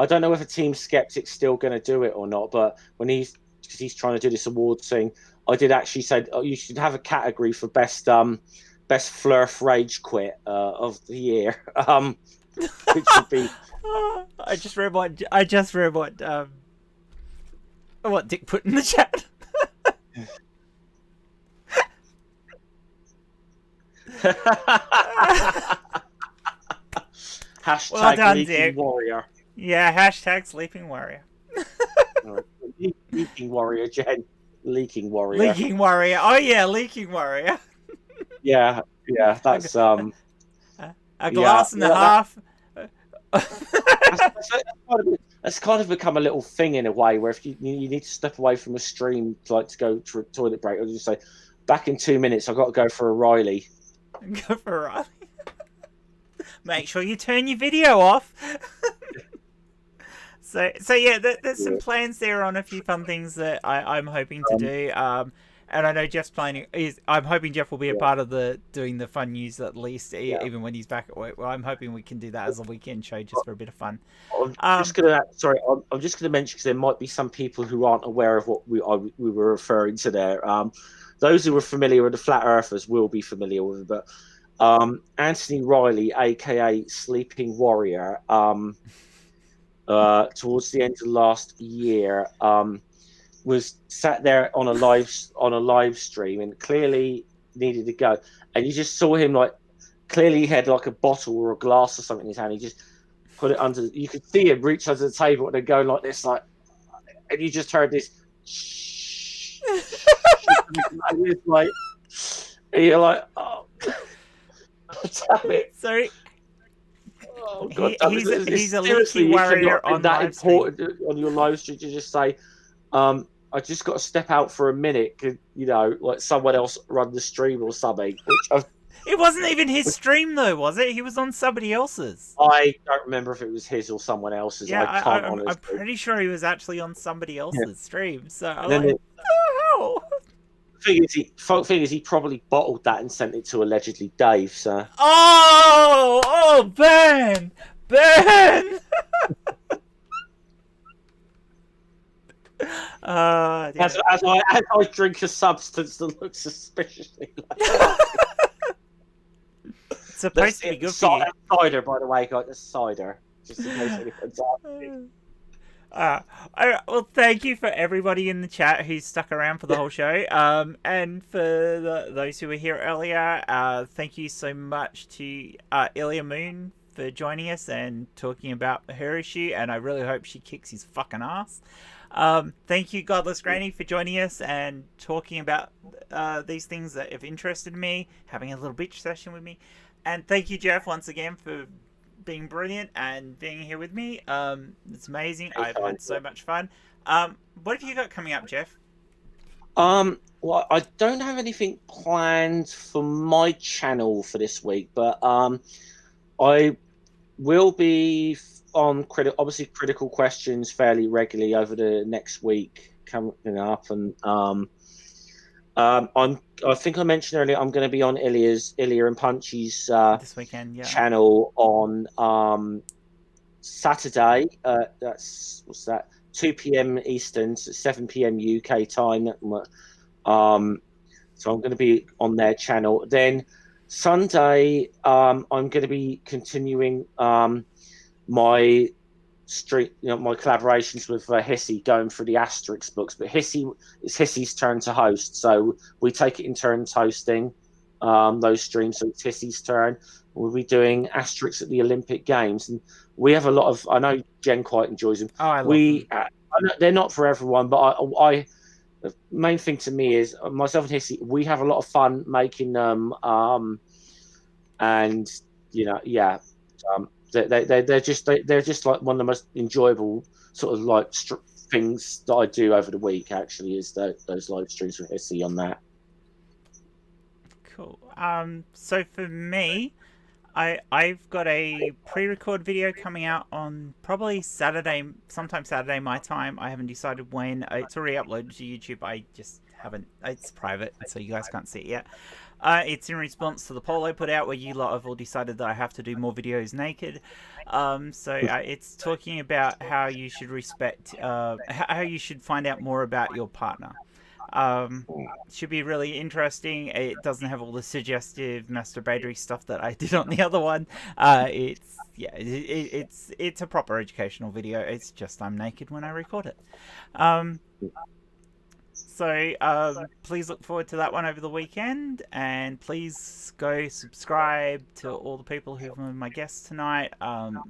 don't know if Team Skeptic's still going to do it or not. But because he's trying to do this award thing, I did actually say you should have a category for best Flurf Rage Quit of the year, which would be. I just read what Dick put in the chat. Hashtag well done, Leaking Dick. Warrior. Yeah, hashtag Sleeping Warrior. Leaking Warrior, Jen. Leaking Warrior. Leaking Warrior. Oh yeah, Leaking Warrior. Yeah, that's a glass and a half. That's kind of become a little thing in a way, where if you need to step away from a stream to go to a toilet break, or just say, back in 2 minutes, I've got to go for a Riley. Go for a Riley. Make sure you turn your video off. So yeah, there's some plans there on a few fun things that I'm hoping to do. And I know Jeff's planning. I'm hoping Jeff will be a part of doing the fun news at least, even when he's back at work. Well, I'm hoping we can do that as a weekend show just for a bit of fun. I'm just gonna mention, because there might be some people who aren't aware of what we were referring to there. Those who are familiar with the Flat Earthers will be familiar with it, but Anthony Riley, aka Sleeping Warrior, towards the end of last year, was sat there on a live stream and clearly needed to go, and you just saw him like clearly he had like a bottle or a glass or something in his hand. He just put it under. You could see him reach under the table and then go like this, like, and you just heard this. Shh. And it's like, and you're like, oh, damn it. So Oh, God, he's a leaky warrior on that live stream. important on your live stream to just say, I just got to step out for a minute, cause, you know, like someone else run the stream or something. It wasn't even his stream though, was it? He was on somebody else's. I don't remember if it was his or someone else's. Yeah, I'm pretty sure he was actually on somebody else's stream. So I'm then like, what the hell? Thing is, he probably bottled that and sent it to allegedly Dave. So. Oh, Ben! As I drink a substance that looks suspiciously like it's supposed to be good for you. Cider, by the way, guys. It's cider. Just in case anyone's asking. Well, thank you for everybody in the chat who's stuck around for the whole show. And for those who were here earlier, thank you so much to Illya Moon for joining us and talking about her issue. And I really hope she kicks his fucking ass. Thank you, Godless Granny, for joining us and talking about these things that have interested me, having a little bitch session with me. And thank you, Jeff, once again for being brilliant and being here with me. It's amazing. I've had so much fun. What have you got coming up, Jeff? Well, I don't have anything planned for my channel for this week, but I will be on obviously Critical Questions fairly regularly over the next week coming up, and I think I mentioned earlier I'm going to be on Illya and Punchy's this weekend, yeah, channel on Saturday. That's 2 p.m. Eastern, so 7 p.m. UK time. So I'm going to be on their channel. Then Sunday, I'm going to be continuing my my collaborations with Hissy, going through the Asterix books. But it's Hissy's turn to host, so we take it in turns hosting those streams. So it's Hissy's turn. We'll be doing Asterix at the Olympic Games, and we have a lot of. I know Jen quite enjoys them. Oh, I love them. They're not for everyone, but I the main thing to me is myself and Hissy. We have a lot of fun making them, and yeah. They're just like one of the most enjoyable sort of like things that I do over the week. Actually, is those live streams with Hissy on that. Cool. So for me, I've got a pre-record video coming out on probably Saturday, sometime Saturday my time. I haven't decided when. It's already uploaded to YouTube. I just haven't. It's private, so you guys can't see it yet. It's in response to the poll I put out where you lot have all decided that I have to do more videos naked. It's talking about how you should respect, how you should find out more about your partner. Should be really interesting. It doesn't have all the suggestive masturbatory stuff that I did on the other one. It's a proper educational video. It's just I'm naked when I record it. So please look forward to that one over the weekend, and please go subscribe to all the people who were my guests tonight,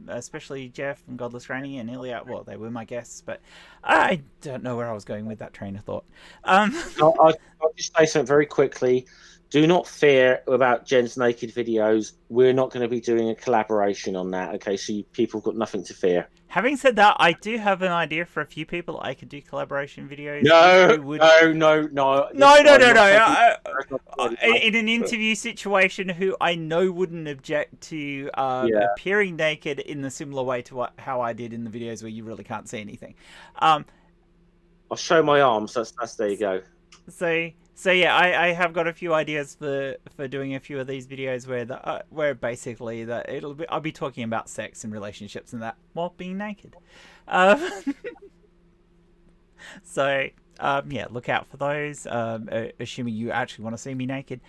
especially Jeff and Godless Granny and Illya. Well, they were my guests, but I don't know where I was going with that train of thought. I'll just say something very quickly. Do not fear about Jen's naked videos. We're not going to be doing a collaboration on that, okay? So people have got nothing to fear. Having said that, I do have an idea for a few people I could do collaboration videos. No. In an interview situation, who I know wouldn't object to appearing naked in the similar way to how I did in the videos where you really can't see anything. I'll show my arms. That's there you go. So yeah, I have got a few ideas for doing a few of these videos where basically I'll be talking about sex and relationships and that while being naked. Yeah, look out for those. Assuming you actually want to see me naked.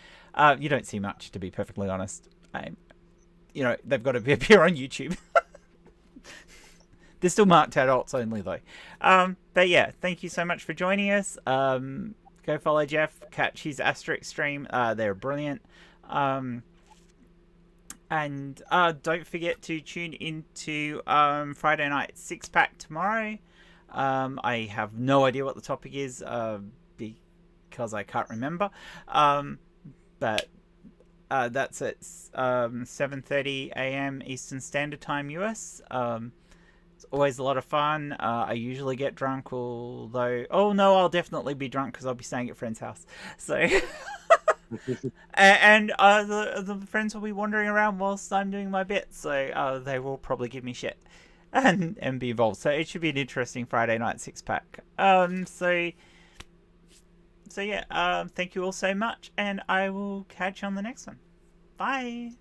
You don't see much, to be perfectly honest. They've got to appear on YouTube. They're still marked adults only though. But yeah, thank you so much for joining us. Go follow Jeff, catch his Asterix stream. They're brilliant. And don't forget to tune into Friday Night Six Pack tomorrow. I have no idea what the topic is because I can't remember. But that's at 7:30 a.m. Eastern Standard Time US. It's always a lot of fun. I usually get drunk, although... Oh, no, I'll definitely be drunk because I'll be staying at a friend's house. So... and the friends will be wandering around whilst I'm doing my bit. So they will probably give me shit and be involved. So it should be an interesting Friday night six-pack. So yeah, thank you all so much. And I will catch you on the next one. Bye.